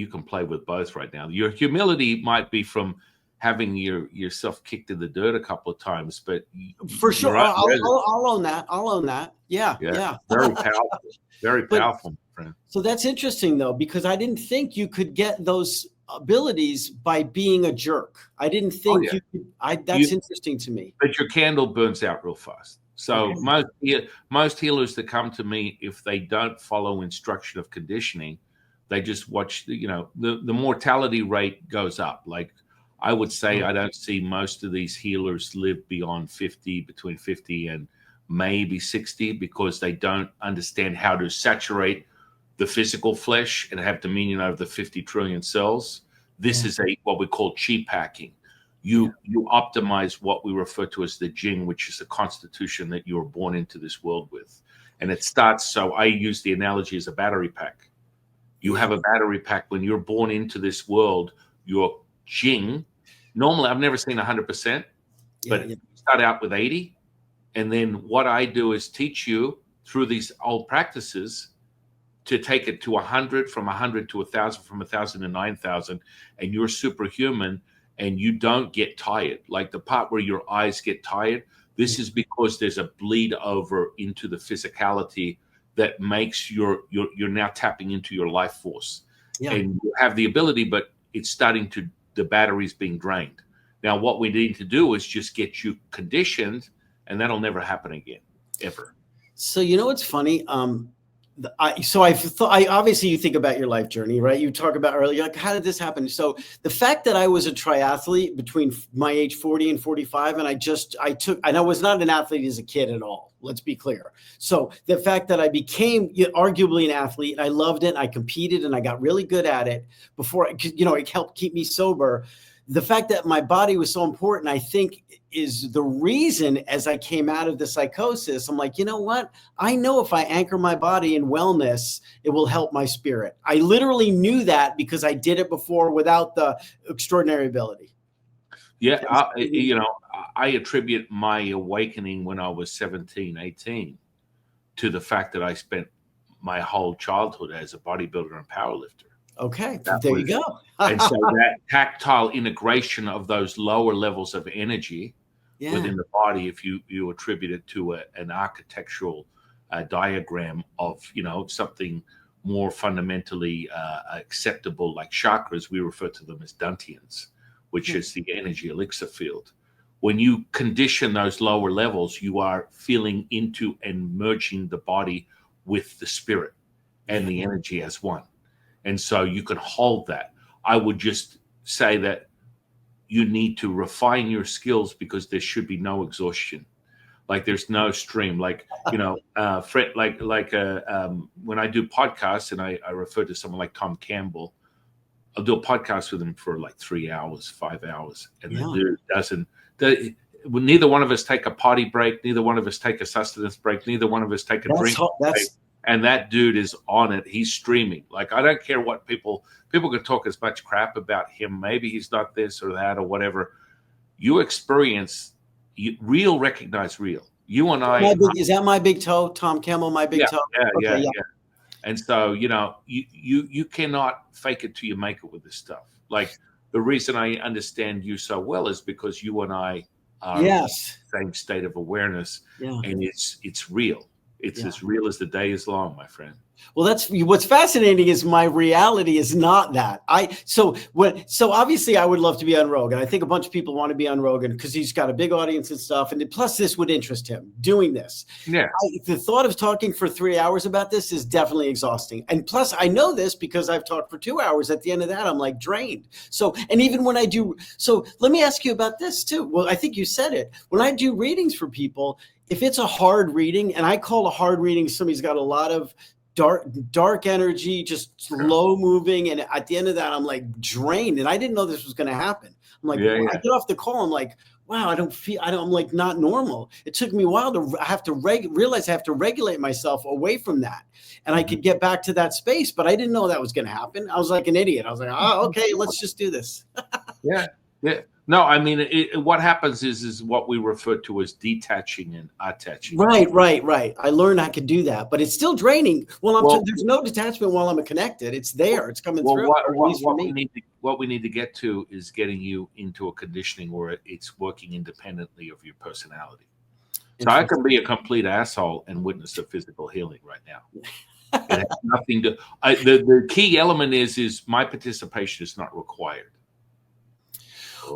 can play with both right now. Your humility might be from having yourself kicked in the dirt a couple of times, but for sure, I'll own that. Yeah. Very powerful, very powerful, friend. So that's interesting though, because I didn't think you could get those abilities by being a jerk. I didn't think you could. That's interesting to me. But your candle burns out real fast. So Okay. most healers that come to me, if they don't follow instruction of conditioning, they just watch. The mortality rate goes up. Like I would say, I don't see most of these healers live beyond 50, between 50 and maybe 60, because they don't understand how to saturate the physical flesh and have dominion over the 50 trillion cells. This Yeah. is what we call chi packing. Yeah. You optimize what we refer to as the Jing, which is the constitution that you were born into this world with. And it starts, so I use the analogy as a battery pack. You have a battery pack when you're born into this world. Your Jing, normally I've never seen 100%, but you start out with 80. And then what I do is teach you through these old practices to take it to 100, from 100 to 1,000, from 1,000 to 9,000, and you're superhuman, and you don't get tired. Like the part where your eyes get tired, this is because there's a bleed over into the physicality that makes you're now tapping into your life force. Yeah. And you have the ability, but it's starting to, the battery's being drained. Now, what we need to do is just get you conditioned, and that'll never happen again, ever. So what's funny? I obviously, you think about your life journey, right? You talk about earlier, like, how did this happen? So the fact that I was a triathlete between my age 40 and 45, and I was not an athlete as a kid at all. Let's be clear. So the fact that I became arguably an athlete, and I loved it, and I competed, and I got really good at it before, it helped keep me sober. The fact that my body was so important, I think, is the reason, as I came out of the psychosis, I'm like, you know what? I know if I anchor my body in wellness, it will help my spirit. I literally knew that because I did it before without the extraordinary ability. Yeah, I attribute my awakening when I was 17, 18 to the fact that I spent my whole childhood as a bodybuilder and powerlifter. Okay, there you go. And so that tactile integration of those lower levels of energy within the body, if you attribute it to an architectural diagram of something more fundamentally acceptable, like chakras, we refer to them as dantians, which is the energy elixir field. When you condition those lower levels, you are feeling into and merging the body with the spirit and the energy as one. And so you can hold that. I would just say that you need to refine your skills, because there should be no exhaustion. Like there's no stream. Like, Fred, when I do podcasts, and I refer to someone like Tom Campbell, I'll do a podcast with him for like 3 hours, 5 hours. And the dude neither one of us take a potty break. Neither one of us take a sustenance break. Neither one of us take a drink break. And that dude is on it. He's streaming. Like, I don't care what people can talk as much crap about him. Maybe he's not this or that or whatever. You experience real, recognize real. You and I. Is that my big toe? Tom Campbell, my big toe? Yeah. And so, you cannot fake it till you make it with this stuff. Like, the reason I understand you so well is because you and I are in the same state of awareness, and it's real. It's as real as the day is long, my friend. Well, that's what's fascinating is my reality is not that. So obviously I would love to be on Rogan. I think a bunch of people want to be on Rogan because he's got a big audience and stuff. And plus this would interest him doing this. Yeah. The thought of talking for 3 hours about this is definitely exhausting. And plus I know this because I've talked for 2 hours. At the end of that, I'm like drained. So, and even when I do, so let me ask you about this too. Well, I think you said it. When I do readings for people, if it's a hard reading, and I call a hard reading somebody's got a lot of dark energy, just slow moving, and at the end of that I'm like drained, and I didn't know this was going to happen. I'm like, I get off the call, I'm like, wow, I'm like not normal. It took me a while to realize I have to regulate myself away from that, and I could get back to that space, but I didn't know that was going to happen. I was like an idiot. I was like, oh, okay, let's just do this. Yeah. No, I mean, what happens is what we refer to as detaching and attaching. Right. I learned I could do that, but it's still draining. There's no detachment while I'm connected. It's there. It's coming through. What we need to get to is getting you into a conditioning where it's working independently of your personality. So I can be a complete asshole and witness a physical healing right now. It has nothing to. The key element is my participation is not required.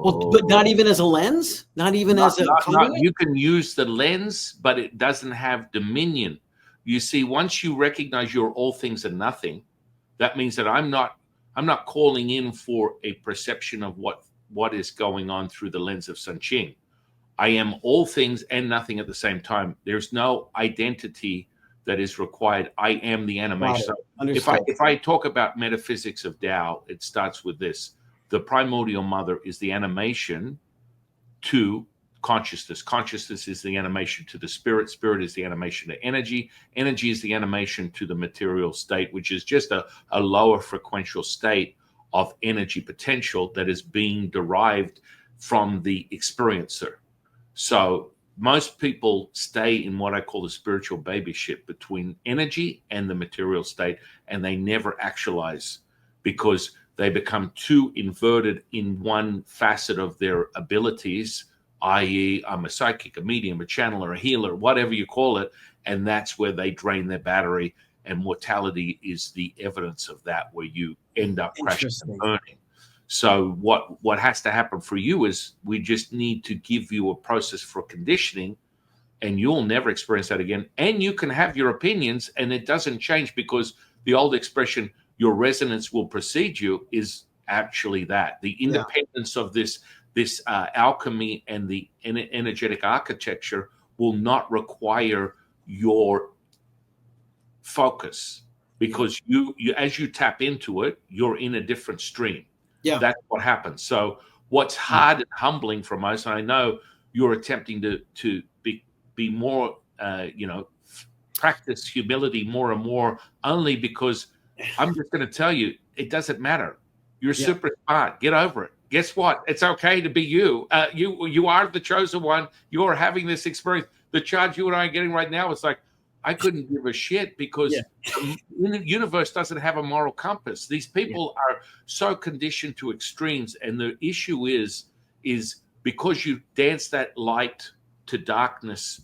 Well, but not even as a lens, not even as a conduit. You can use the lens, but it doesn't have dominion. You see, once you recognize you're all things and nothing, that means that I'm not calling in for a perception of what is going on through the lens of San Qing. I am all things and nothing at the same time. There's no identity that is required. I am the animation. So if I talk about metaphysics of Tao, it starts with this. The primordial mother is the animation to consciousness. Consciousness is the animation to the spirit. Spirit is the animation to energy. Energy is the animation to the material state, which is just a lower frequential state of energy potential that is being derived from the experiencer. So most people stay in what I call the spiritual babyship between energy and the material state, and they never actualize because they become too inverted in one facet of their abilities, i.e., I'm a psychic, a medium, a channeler, a healer, whatever you call it, and that's where they drain their battery, and mortality is the evidence of that, where you end up crashing and burning. So what has to happen for you is we just need to give you a process for conditioning, and you'll never experience that again. And you can have your opinions, and it doesn't change, because the old expression, your resonance will precede you, is actually that. The independence of this alchemy and the energetic architecture will not require your focus, because you as you tap into it, you're in a different stream. Yeah, that's what happens. So what's hard and humbling for most, and I know you're attempting to be more, practice humility more and more, only because I'm just going to tell you, it doesn't matter. You're super smart. Get over it. Guess what? It's okay to be you. You are the chosen one. You're having this experience. The charge you and I are getting right now is like, I couldn't give a shit, because the universe doesn't have a moral compass. These people are so conditioned to extremes, and the issue is because you dance that light to darkness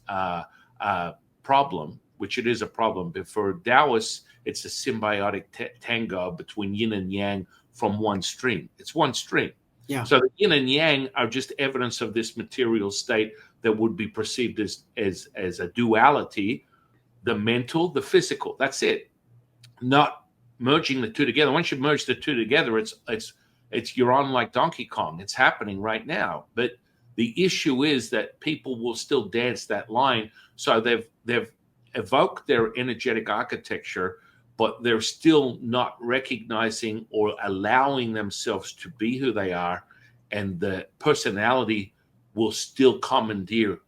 problem, which it is a problem. But for Taoists, it's a symbiotic tango between yin and yang from one stream. It's one stream. Yeah. So the yin and yang are just evidence of this material state that would be perceived as a duality. The mental, the physical, that's it. Not merging the two together. Once you merge the two together, it's you're on like Donkey Kong. It's happening right now. But the issue is that people will still dance that line. So they've evoked their energetic architecture, but they're still not recognizing or allowing themselves to be who they are, and the personality will still commandeer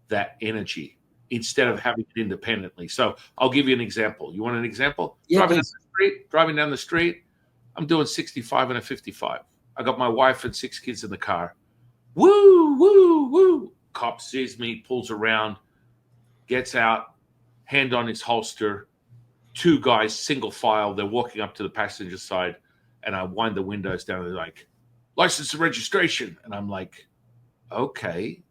that energy instead of having it independently. So I'll give you an example. You want an example? Yeah, driving down the street, I'm doing 65 and a 55. I got my wife and 6 kids in the car. Woo, woo, woo. Cop sees me, pulls around, gets out, hand on his holster. 2 guys, single file, they're walking up to the passenger side, and I wind the windows down. They're like, license and registration. And I'm like, okay,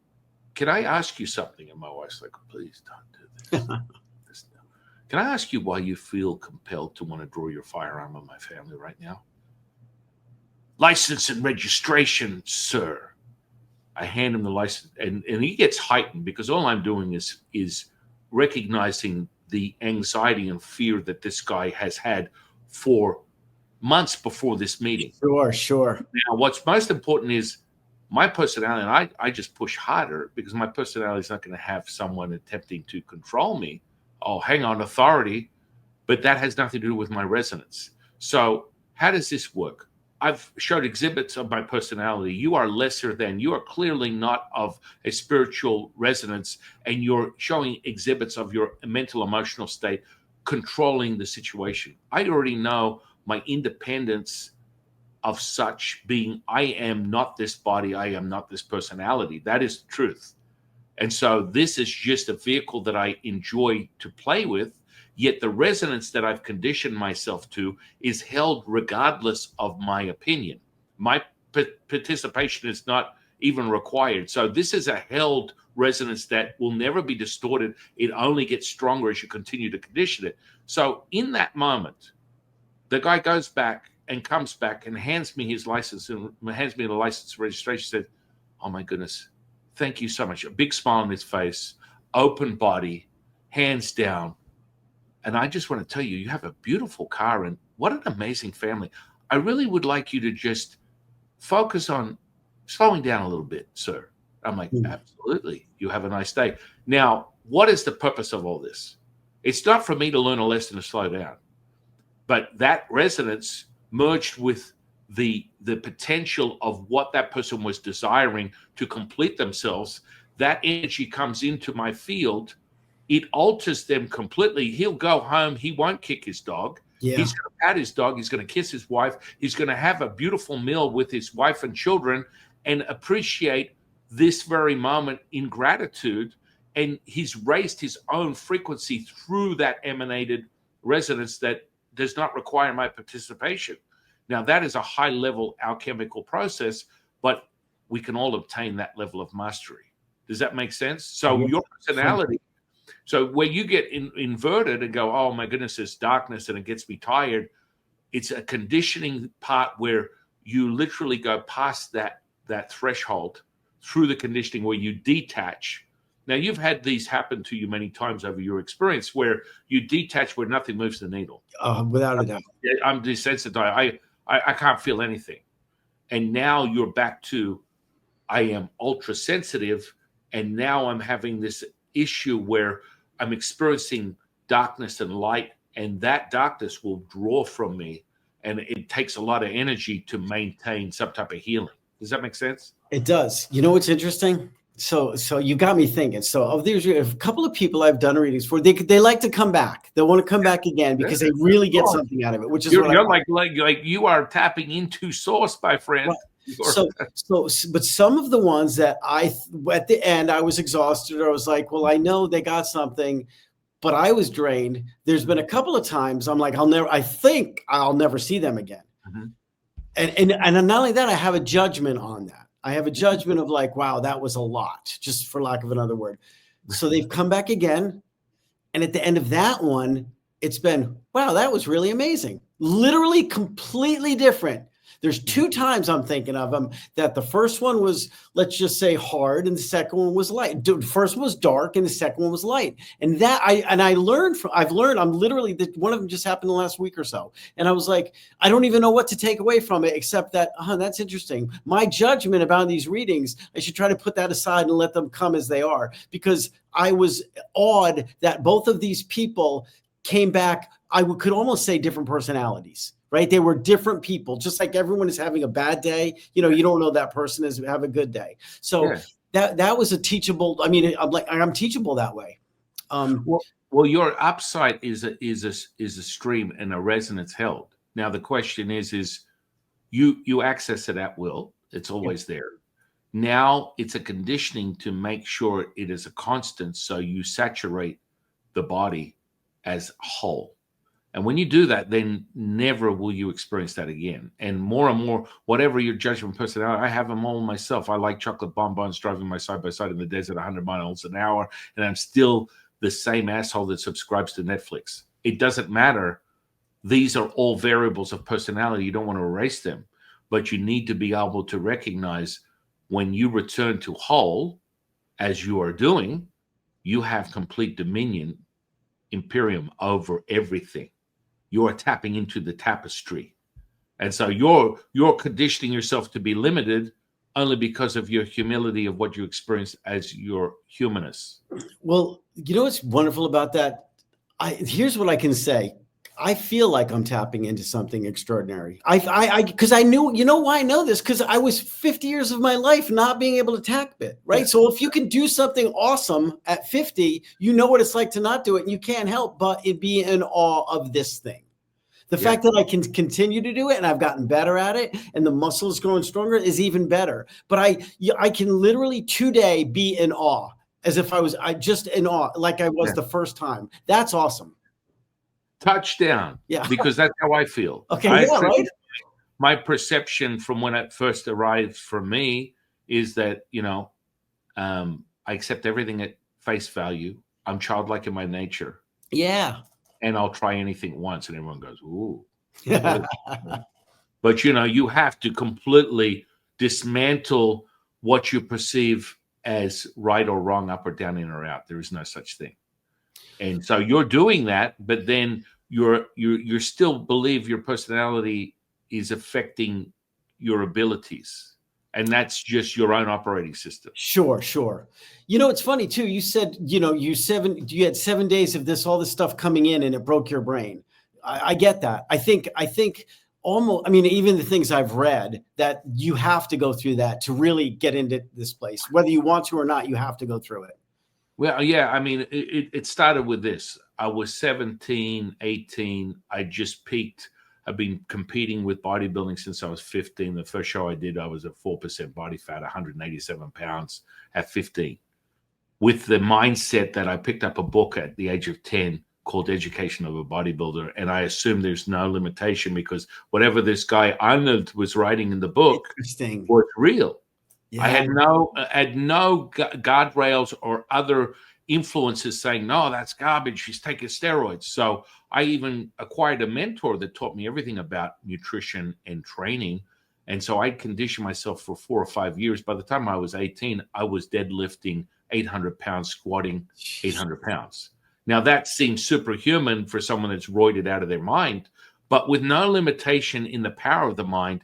can I ask you something? And my wife's like, please don't do this. Can I ask you why you feel compelled to want to draw your firearm on my family right now? License and registration, sir. I hand him the license, and he gets heightened, because all I'm doing is recognizing the anxiety and fear that this guy has had for months before this meeting. Sure. Now, what's most important is my personality, and I just push harder, because my personality is not going to have someone attempting to control me. Oh, hang on, authority. But that has nothing to do with my resonance. So how does this work? I've showed exhibits of my personality. You are lesser than. You are clearly not of a spiritual resonance, and you're showing exhibits of your mental, emotional state controlling the situation. I already know my independence of such being, I am not this body, I am not this personality. That is the truth. And so this is just a vehicle that I enjoy to play with, yet the resonance that I've conditioned myself to is held regardless of my opinion. My participation is not even required. So this is a held resonance that will never be distorted. It only gets stronger as you continue to condition it. So in that moment, the guy goes back and comes back and hands me his license and hands me the license registration. Said, "Oh my goodness, thank you so much." A big smile on his face, open body, hands down. And I just want to tell you, you have a beautiful car and what an amazing family. I really would like you to just focus on slowing down a little bit, sir. I'm like, Mm. absolutely. You have a nice day. Now, what is the purpose of all this? It's not for me to learn a lesson to slow down, but that resonance merged with the potential of what that person was desiring to complete themselves. That energy comes into my field. It alters them completely. He'll go home. He won't kick his dog. Yeah. He's going to pat his dog. He's going to kiss his wife. He's going to have a beautiful meal with his wife and children and appreciate this very moment in gratitude. And he's raised his own frequency through that emanated resonance that does not require my participation. Now, that is a high-level alchemical process, but we can all obtain that level of mastery. Does that make sense? So Yeah. your personality, so where you get inverted and go, oh my goodness, there's darkness and it gets me tired, it's a conditioning part where you literally go past that threshold through the conditioning where you detach. Now, you've had these happen to you many times over your experience where you detach where nothing moves the needle. Without a doubt. I'm desensitized. I can't feel anything. And now you're back to, I am ultra sensitive. And now I'm having this issue where I'm experiencing darkness and light, and that darkness will draw from me. And it takes a lot of energy to maintain some type of healing. Does that make sense? It does. You know what's interesting? So you got me thinking. So of these, a couple of people I've done readings for, they like to come back. They want to come back again because they really get something out of it, which is you're like you are tapping into source, my friend. Right. But some of the ones that at the end, I was exhausted, or I was like, well, I know they got something, but I was drained. There's been a couple of times I'm like, I think I'll never see them again. Mm-hmm. And not only that, I have a judgment on that. I have a judgment of like, wow, that was a lot, just for lack of another word. So they've come back again. And at the end of that one, it's been, wow, that was really amazing. Literally completely different. There's two times I'm thinking of them that the first one was, let's just say, hard, and the second one was light. The first one was dark, and the second one was light. And that I've learned. I'm literally, one of them just happened the last week or so. And I was like, I don't even know what to take away from it, except that, that's interesting. My judgment about these readings, I should try to put that aside and let them come as they are, because I was awed that both of these people came back. I could almost say different personalities. Right? They were different people, just like everyone is having a bad day. You don't know that person is have a good day. So that was a teachable. I mean, I'm teachable that way. Well, your UpSight is a stream and a resonance held. Now the question is you access it at will. It's always there. Now it's a conditioning to make sure it is a constant, so you saturate the body as whole. And when you do that, then never will you experience that again. And more, whatever your judgment personality, I have them all myself. I like chocolate bonbons driving my side-by-side in the desert 100 miles an hour, and I'm still the same asshole that subscribes to Netflix. It doesn't matter. These are all variables of personality. You don't want to erase them, but you need to be able to recognize when you return to whole, as you are doing, you have complete dominion, imperium over everything. You're tapping into the tapestry. And so you're conditioning yourself to be limited only because of your humility of what you experience as your humanness. Well, you know what's wonderful about that? Here's what I can say. I feel like I'm tapping into something extraordinary. Because I knew, why I know this? Because I was 50 years of my life not being able to tap it, right? Yeah. So if you can do something awesome at 50, you know what it's like to not do it, and you can't help but be in awe of this thing. The fact that I can continue to do it and I've gotten better at it and the muscle is growing stronger is even better. But I can literally today be in awe, as if I just in awe, like I was the first time. That's awesome. Touchdown. Yeah. Because that's how I feel. Okay. Right. My perception from when it first arrived for me is that, I accept everything at face value. I'm childlike in my nature. Yeah. And I'll try anything once, and everyone goes, ooh. But, you have to completely dismantle what you perceive as right or wrong, up or down, in or out. There is no such thing. And so you're doing that, but then you still believe your personality is affecting your abilities. And that's just your own operating system. Sure. It's funny too. You said, you had 7 days of all this stuff coming in and it broke your brain. I get that. I think almost, even the things I've read, that you have to go through that to really get into this place, whether you want to or not, you have to go through it. Well, yeah, it started with this. I was 17, 18. I just peaked. I've been competing with bodybuilding since I was 15. The first show I did, I was at 4% body fat, 187 pounds at 15. With the mindset that I picked up a book at the age of 10 called Education of a Bodybuilder. And I assumed there's no limitation because whatever this guy Arnold was writing in the book was real. Yeah. I had no guardrails or other influences saying, no, that's garbage. She's taking steroids. So I even acquired a mentor that taught me everything about nutrition and training. And so I conditioned myself for 4 or 5 years. By the time I was 18, I was deadlifting 800 pounds, squatting 800 pounds. Now that seems superhuman for someone that's roided out of their mind, but with no limitation in the power of the mind,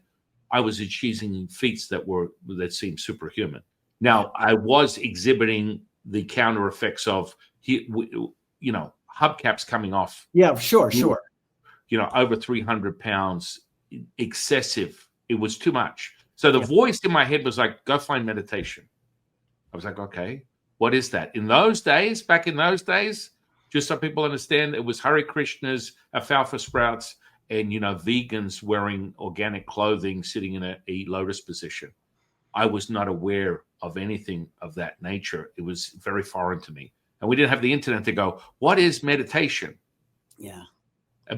I was achieving feats that seemed superhuman. Now I was exhibiting the counter effects of, hubcaps coming off. Yeah, sure. Over 300 pounds, excessive. It was too much. So the voice in my head was like, go find meditation. I was like, okay, what is that? Back in those days, just so people understand, it was Hare Krishnas, alfalfa sprouts, and, vegans wearing organic clothing, sitting in a lotus position. I was not aware of anything of that nature. It was very foreign to me. And we didn't have the internet to go, what is meditation? Yeah.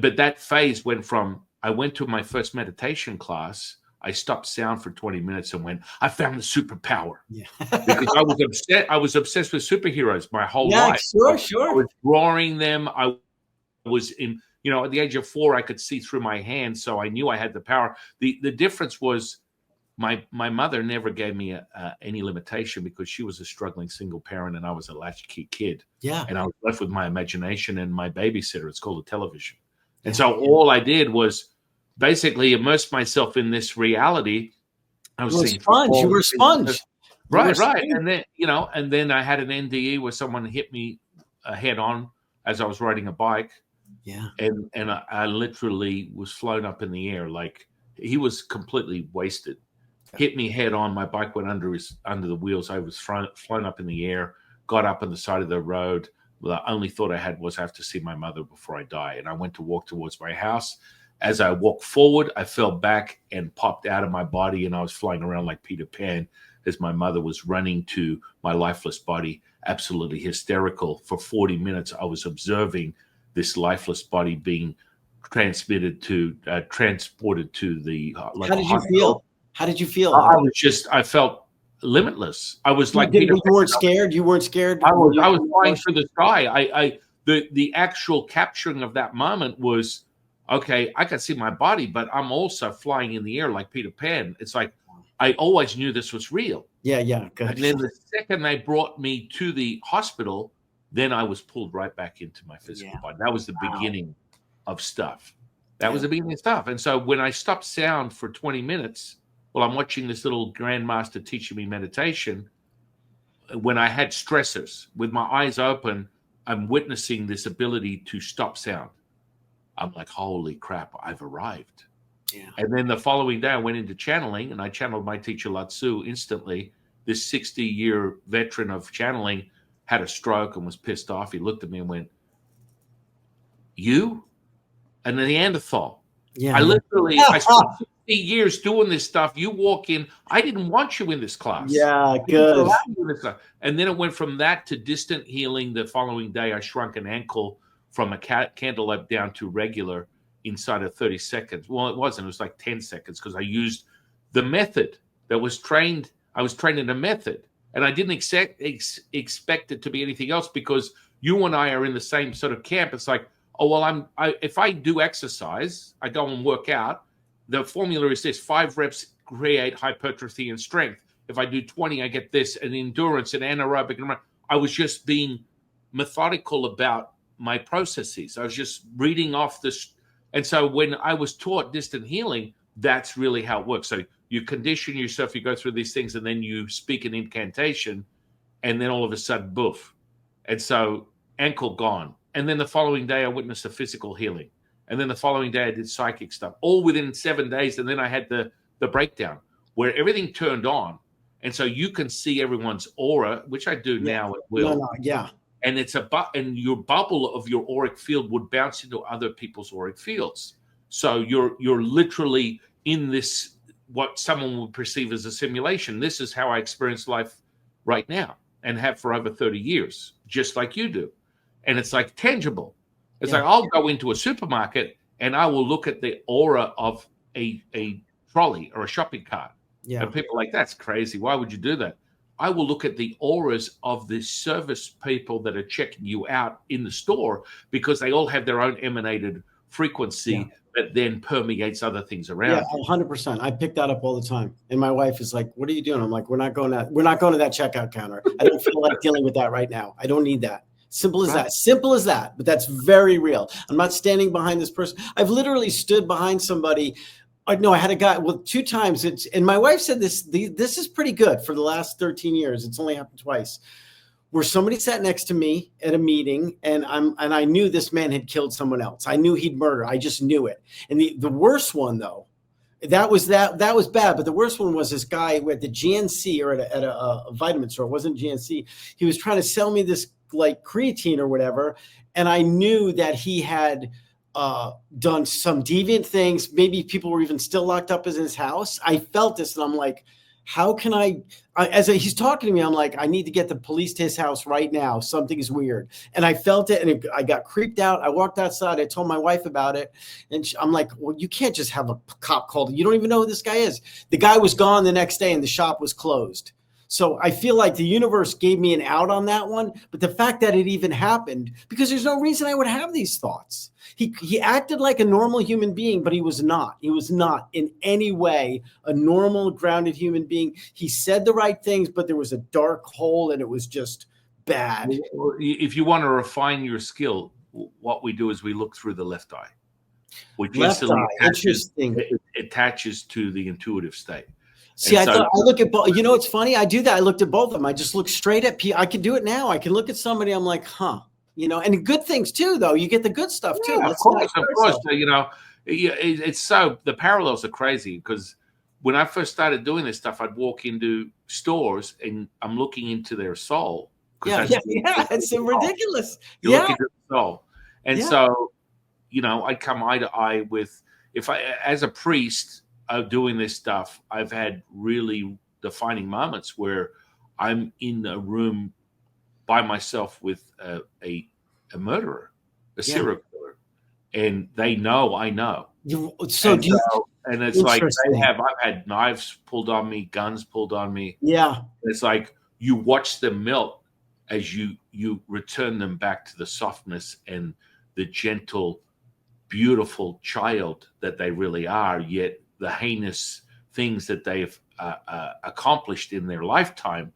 But that phase went from, I went to my first meditation class. I stopped sound for 20 minutes and went, I found the superpower. Yeah. Because I was obsessed with superheroes my whole life. Sure. I was drawing them. I was in, at the age of 4, I could see through my hands. So I knew I had the power. The difference was my mother never gave me any limitation because she was a struggling single parent and I was a latchkey kid. Yeah. And I was left with my imagination and my babysitter. It's called a television. And so all I did was basically immerse myself in this reality. I was seeing sponge. You were a sponge. Right. And then, and then I had an NDE where someone hit me head on as I was riding a bike. Yeah. And I literally was flown up in the air. Like he was completely wasted. Hit me head on. My bike went under the wheels. I was flown up in the air, got up on the side of the road. The only thought I had was I have to see my mother before I die. And I went to walk towards my house. As I walked forward, I fell back and popped out of my body, and I was flying around like Peter Pan as my mother was running to my lifeless body, absolutely hysterical. For 40 minutes, I was observing this lifeless body being transported to the like. How did you feel? I felt limitless. I was like, you weren't scared. You weren't scared. I was flying through the sky. The actual capturing of that moment was, okay, I can see my body, but I'm also flying in the air like Peter Pan. It's like, I always knew this was real. Yeah. Good. And then the second they brought me to the hospital, then I was pulled right back into my physical body. That was the beginning of stuff. That was the beginning of stuff. And so when I stopped sound for 20 minutes, well, I'm watching this little grandmaster teaching me meditation. When I had stressors, with my eyes open, I'm witnessing this ability to stop sound. I'm like, holy crap, I've arrived. Yeah. And then the following day, I went into channeling, and I channeled my teacher, Latsu, instantly. This 60-year veteran of channeling had a stroke and was pissed off. He looked at me and went, you? A Neanderthal. Yeah. I spent 60 years doing this stuff. You walk in, I didn't want you in this class. Yeah, good. And then it went from that to distant healing. The following day, I shrunk an ankle from a cantaloupe down to regular inside of 30 seconds. Well, it wasn't. It was like 10 seconds because I used the method that was trained. I was trained in a method, and I didn't expect it to be anything else because you and I are in the same sort of camp. It's like, oh, well, if I do exercise, I go and work out, the formula is this: 5 reps create hypertrophy and strength. If I do 20, I get this, and endurance and anaerobic. I was just being methodical about my processes. I was just reading off this. And so when I was taught distant healing, that's really how it works. So you condition yourself, you go through these things, and then you speak an incantation, and then all of a sudden, boof. And so ankle gone. And then the following day, I witnessed a physical healing. And then the following day, I did psychic stuff, all within 7 days. And then I had the breakdown where everything turned on. And so you can see everyone's aura, which I do now at will. Yeah. And it's and your bubble of your auric field would bounce into other people's auric fields. So you're literally in this, what someone would perceive as a simulation. This is how I experience life right now and have for over 30 years, just like you do. And it's like tangible. It's like I'll go into a supermarket and I will look at the aura of a trolley or a shopping cart. Yeah. And people are like, that's crazy. Why would you do that? I will look at the auras of the service people that are checking you out in the store, because they all have their own emanated frequency that then permeates other things around. Yeah, 100%. I pick that up all the time. And my wife is like, what are you doing? I'm like, we're not going to that checkout counter. I don't feel like dealing with that right now. I don't need that. Simple as that. Simple as that. But that's very real. I'm not standing behind this person. I've literally stood behind somebody. No, I had a guy, 2 times. And my wife said this is pretty good for the last 13 years. It's only happened twice, where somebody sat next to me at a meeting, and I knew this man had killed someone else. I knew he'd murder. I just knew it. And the worst one, though, that was bad. But the worst one was this guy at the GNC, or at a vitamin store. It wasn't GNC. He was trying to sell me this like creatine or whatever, and I knew that he had done some deviant things. Maybe people were even still locked up in his house. I felt this, and I'm like, how can he's talking to me, I'm like, I need to get the police to his house right now. Something is weird. And I felt it, and I got creeped out. I walked outside. I told my wife about it, and I'm like, well, you can't just have a cop called. You don't even know who this guy is. The guy was gone the next day, and the shop was closed. So I feel like the universe gave me an out on that one. But the fact that it even happened, because there's no reason I would have these thoughts. He acted like a normal human being, but he was not. He was not in any way a normal, grounded human being. He said the right things, but there was a dark hole, and it was just bad. If you want to refine your skill, what we do is we look through the left eye, which attaches to the intuitive state. See, I look at both. You know, it's funny. I do that. I looked at both of them. I just look straight at people. I can do it now. I can look at somebody. I'm like, huh. You know, and good things too, though. You get the good stuff too. Of course. So, you know, it's so, the parallels are crazy, because when I first started doing this stuff, I'd walk into stores and I'm looking into their soul. Yeah. It's ridiculous. You're looking at the soul. And so, you know, I'd come eye to eye with, as a priest doing this stuff, I've had really defining moments where I'm in a room by myself with a murderer, a serial killer, and they know I know. And it's like I've had knives pulled on me, guns pulled on me. Yeah, it's like you watch them melt as you return them back to the softness and the gentle, beautiful child that they really are. Yet the heinous things that they've accomplished in their lifetime,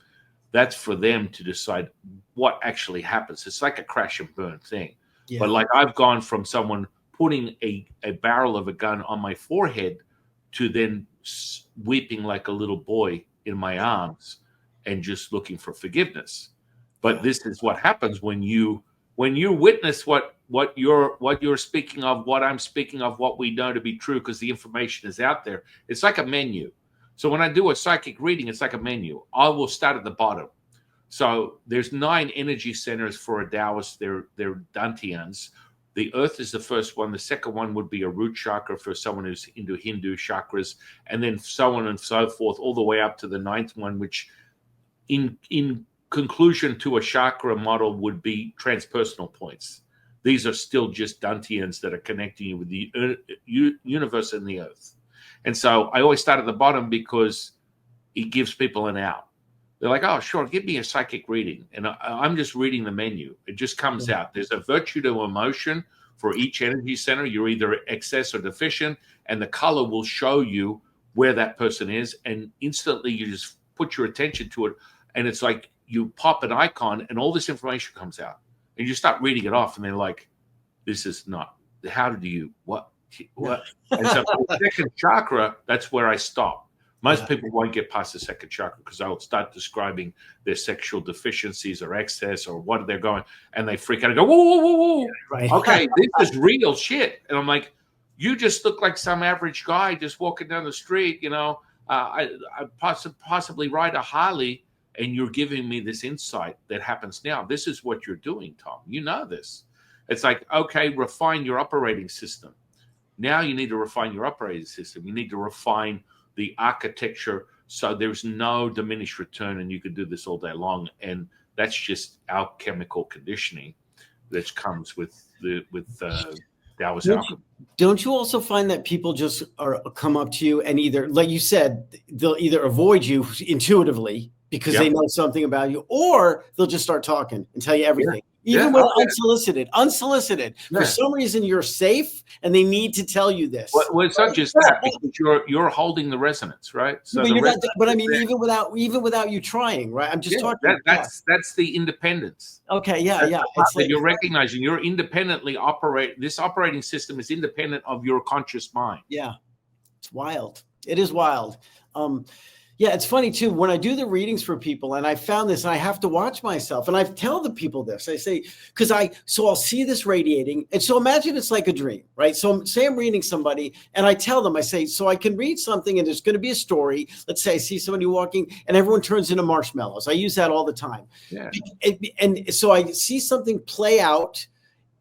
that's for them to decide what actually happens. It's like a crash and burn thing. Yeah. But like, I've gone from someone putting a barrel of a gun on my forehead to then weeping like a little boy in my arms and just looking for forgiveness. But this is what happens when you witness what you're speaking of, what I'm speaking of, what we know to be true, because the information is out there. It's like a menu. So when I do a psychic reading, it's like a menu. I will start at the bottom. So there's 9 energy centers for a Taoist. They're Dantians. The earth is the first one. The second one would be a root chakra for someone who's into Hindu chakras, and then so on and so forth, all the way up to the 9th one, which in conclusion to a chakra model would be transpersonal points. These are still just Dantians that are connecting you with the universe and the earth. And so I always start at the bottom, because it gives people an out. They're like, oh, sure, give me a psychic reading. And I'm just reading the menu. It just comes out. There's a virtue to emotion For each energy center, you're either excess or deficient, and the color will show you where that person is, and instantly you just put your attention to it, and it's like you pop an icon and all this information comes out, and you start reading it off, and they're like, this is not, how did you, what? And so for the second chakra, that's where I stop. Most people won't get past the second chakra because I'll start describing their sexual deficiencies or excess or what they're going, and they freak out and go, whoa, whoa, whoa, whoa. Right. Okay, this is real shit. And I'm like, you just look like some average guy just walking down the street, you know, I possibly ride a Harley, and you're giving me this insight that happens now. This is what you're doing, Tom. You know this. It's like, okay, refine your operating system. Now you need to refine your operating system. You need to refine the architecture so there's no diminished return, and you could do this all day long. And that's just our chemical conditioning that comes with Taoist alchemy. Don't you also find that people just come up to you and either, like you said, they'll either avoid you intuitively because they know something about you, or they'll just start talking and tell you everything. Even when unsolicited. For some reason, you're safe, and they need to tell you this. Well, it's not just that, because you're holding the resonance, right? So but, you're not, but I mean, even without you trying, right? I'm just talking. That's the independence. Okay, yeah. It's like you're recognizing you're independently operate. This operating system is independent of your conscious mind. Yeah, it's wild. It is wild. Yeah, it's funny too, when I do the readings for people, and I found this, and I have to watch myself, and I tell the people this, I say, so I'll see this radiating. And so imagine it's like a dream, right? So say I'm reading somebody, and I tell them, I say, so I can read something and there's going to be a story. Let's say I see somebody walking and everyone turns into marshmallows. I use that all the time. Yeah. And so I see something play out,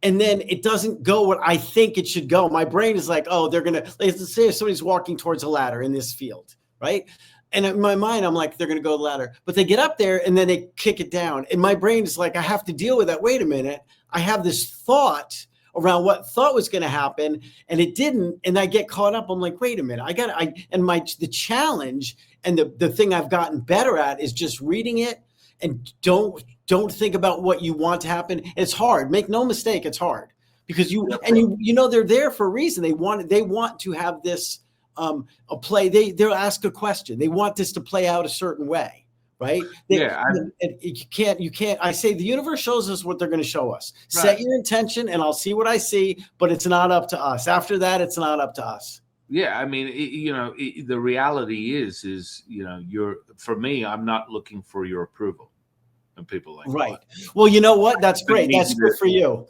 and then it doesn't go what I think it should go. My brain is like, oh, they're going to, let's say if somebody's walking towards a ladder in this field, right? And in my mind, I'm like, they're going to go to the ladder. But they get up there and then they kick it down. And my brain is like, I have to deal with that. Wait a minute. I have this thought around what thought was going to happen, and it didn't. And I get caught up. I'm like, wait a minute. The challenge and the thing I've gotten better at is just reading it and don't think about what you want to happen. It's hard. Make no mistake. It's hard because you know, they're there for a reason. They want to have this, a play. They'll ask a question. They want this to play out a certain way, right? You can't. I say the universe shows us what they're going to show us. Right. Set your intention, and I'll see what I see. But it's not up to us. After that, it's not up to us. Yeah, I mean, the reality is, for me, I'm not looking for your approval, and people like right. Well, you know what? That's great. That's good for you.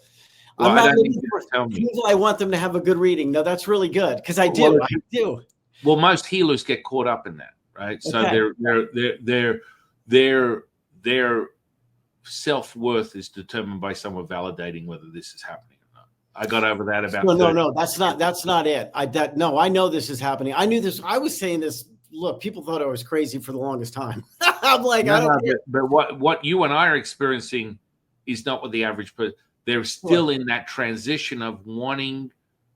Well, I'm not looking for people. I want them to have a good reading. No, that's really good because I do. I do. Well, most healers get caught up in that, right? Okay. So their self-worth is determined by someone validating whether this is happening or not. I got over that about. No, that's not it. I know this is happening. I knew this. I was saying this. Look, people thought I was crazy for the longest time. I'm like, I don't care. But what you and I are experiencing is not what the average person. They're still in that transition of wanting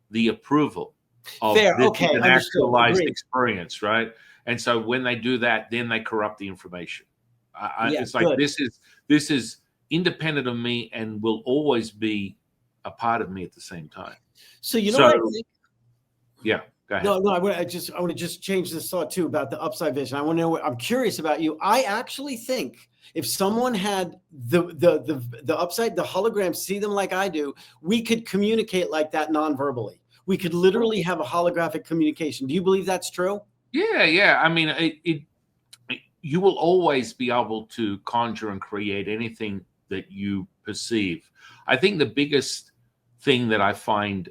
the approval of an actualized experience, right? And so when they do that, then they corrupt the information. It's like this is independent of me and will always be a part of me at the same time. So what I think? Yeah. Go ahead. No, I want to just change this thought too about the UpSight Vision. I want to know. I'm curious about you. I actually think if someone had the UpSight, the hologram, see them like I do, we could communicate like that non-verbally. We could literally have a holographic communication. Do you believe that's true? Yeah. I mean, you will always be able to conjure and create anything that you perceive. I think the biggest thing that I find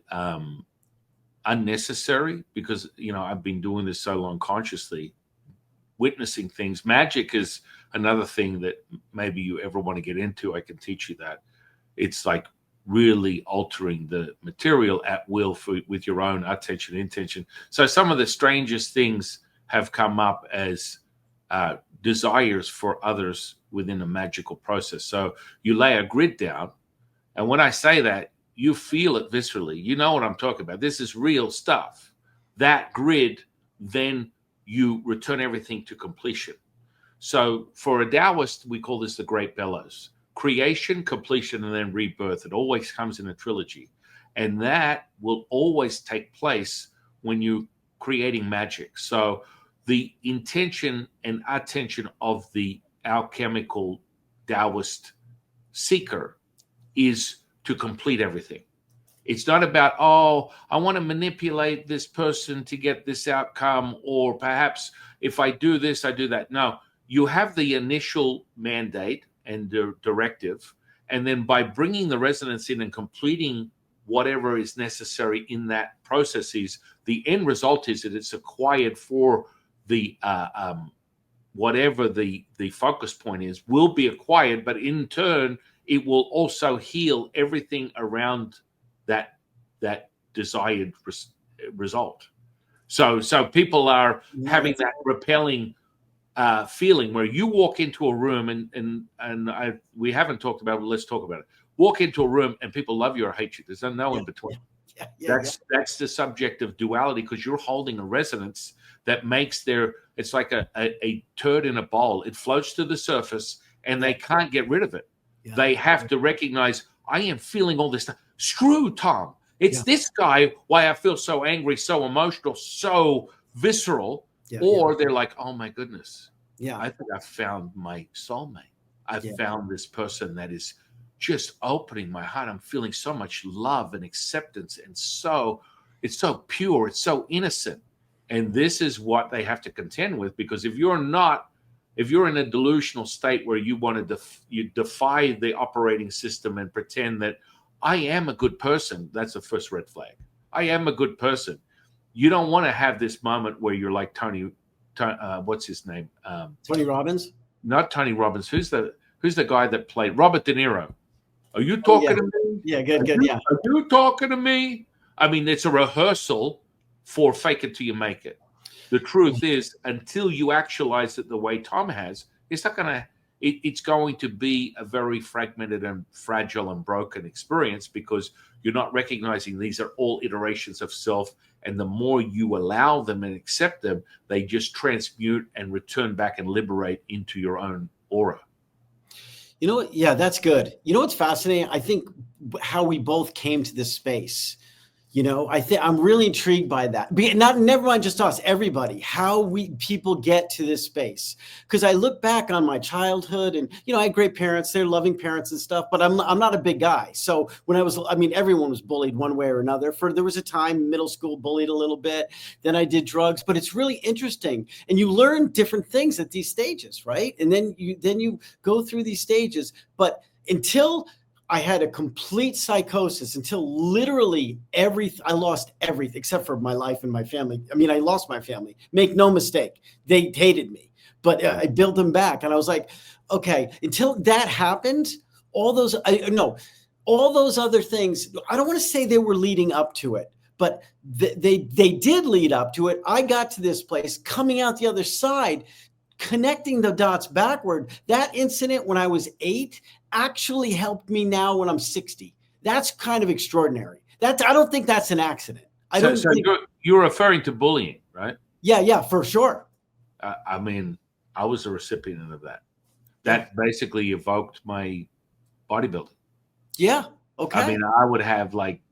unnecessary, because I've been doing this so long consciously, witnessing things. Magic is another thing that maybe you ever want to get into. I can teach you that. It's like really altering the material at will with your own attention and intention. So some of the strangest things have come up as desires for others within a magical process. So you lay a grid down, and when I say that, you feel it viscerally. You know what I'm talking about. This is real stuff. That grid, then you return everything to completion. So for a Taoist, we call this the Great Bellows. Creation, completion, and then rebirth. It always comes in a trilogy. And that will always take place when you're creating magic. So the intention and attention of the alchemical Taoist seeker is to complete everything. It's not about, oh, I want to manipulate this person to get this outcome, or perhaps if I do this, I do that. No, you have the initial mandate and the directive, and then by bringing the resonance in and completing whatever is necessary in that processes, the end result is that it's acquired for the whatever the focus point is will be acquired, but in turn, it will also heal everything around that desired result. So people are having that repelling feeling where you walk into a room and we haven't talked about it. Let's talk about it. Walk into a room and people love you or hate you. There's no in between. That's the subject of duality, because you're holding a resonance that makes it's like a turd in a bowl. It floats to the surface and they can't get rid of it. Yeah. They have to recognize, I am feeling all this stuff. Screw Tom. It's this guy, why I feel so angry, so emotional, so visceral. Or they're like, oh my goodness. Yeah. I think I found my soulmate. I've found this person that is just opening my heart. I'm feeling so much love and acceptance, and it's so pure, it's so innocent. And this is what they have to contend with, because if you're in a delusional state where you want to you defy the operating system and pretend that I am a good person, that's the first red flag. I am a good person. You don't want to have this moment where you're like Tony what's his name? Tony Robbins? Not Tony Robbins. Who's the guy that played Robert De Niro? Are you talking to me? Yeah, good. Are you talking to me? I mean, it's a rehearsal for fake it till you make it. The truth is, until you actualize it the way Tom has, it's going to be a very fragmented and fragile and broken experience, because you're not recognizing these are all iterations of self. And the more you allow them and accept them, they just transmute and return back and liberate into your own aura. You know what? Yeah, that's good. You know what's fascinating? I think how we both came to this space. You know, I'm really intrigued by that. Never mind just us, everybody, how people get to this space. Because I look back on my childhood, and I had great parents, they're loving parents and stuff, but I'm not a big guy. So when everyone was bullied one way or another. There was a time, middle school, bullied a little bit. Then I did drugs, but it's really interesting, and you learn different things at these stages, right? And then you go through these stages, but until I had a complete psychosis, until literally I lost everything except for my life and my family. I mean, I lost my family. Make no mistake. They hated me, but I built them back. And I was like, okay, until that happened, all those other things, I don't want to say they were leading up to it, but they did lead up to it. I got to this place, coming out the other side, connecting the dots backward. That incident when I was 8 actually helped me now when I'm 60. That's kind of extraordinary. I don't think that's an accident. You're referring to bullying, right? Yeah, for sure. I mean, I was a recipient of that. That basically evoked my bodybuilding. Yeah. Okay. I mean, I would have like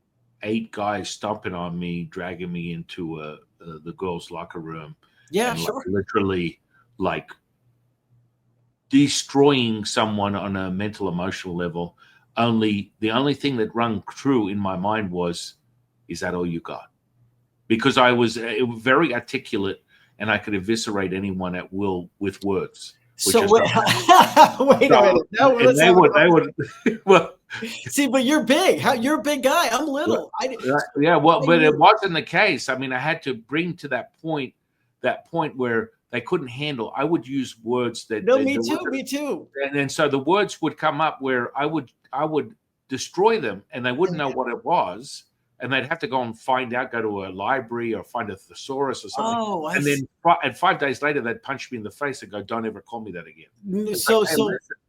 8 guys stomping on me, dragging me into the girls' locker room. Yeah, sure. Literally, like, destroying someone on a mental, emotional level. The only thing that rung true in my mind was, is that all you got? Because I was very articulate and I could eviscerate anyone at will with words. So wait a minute. No, they would. Well, see, but you're big. You're a big guy. I'm little. But it wasn't the case. I mean, I had to bring to that point where they couldn't handle. I would use words that. No, me too. And then so the words would come up where I would destroy them, and they wouldn't know what it was, and they'd have to go and find out, go to a library or find a thesaurus or something. Oh, and 5 days later, they'd punch me in the face and go, "Don't ever call me that again." So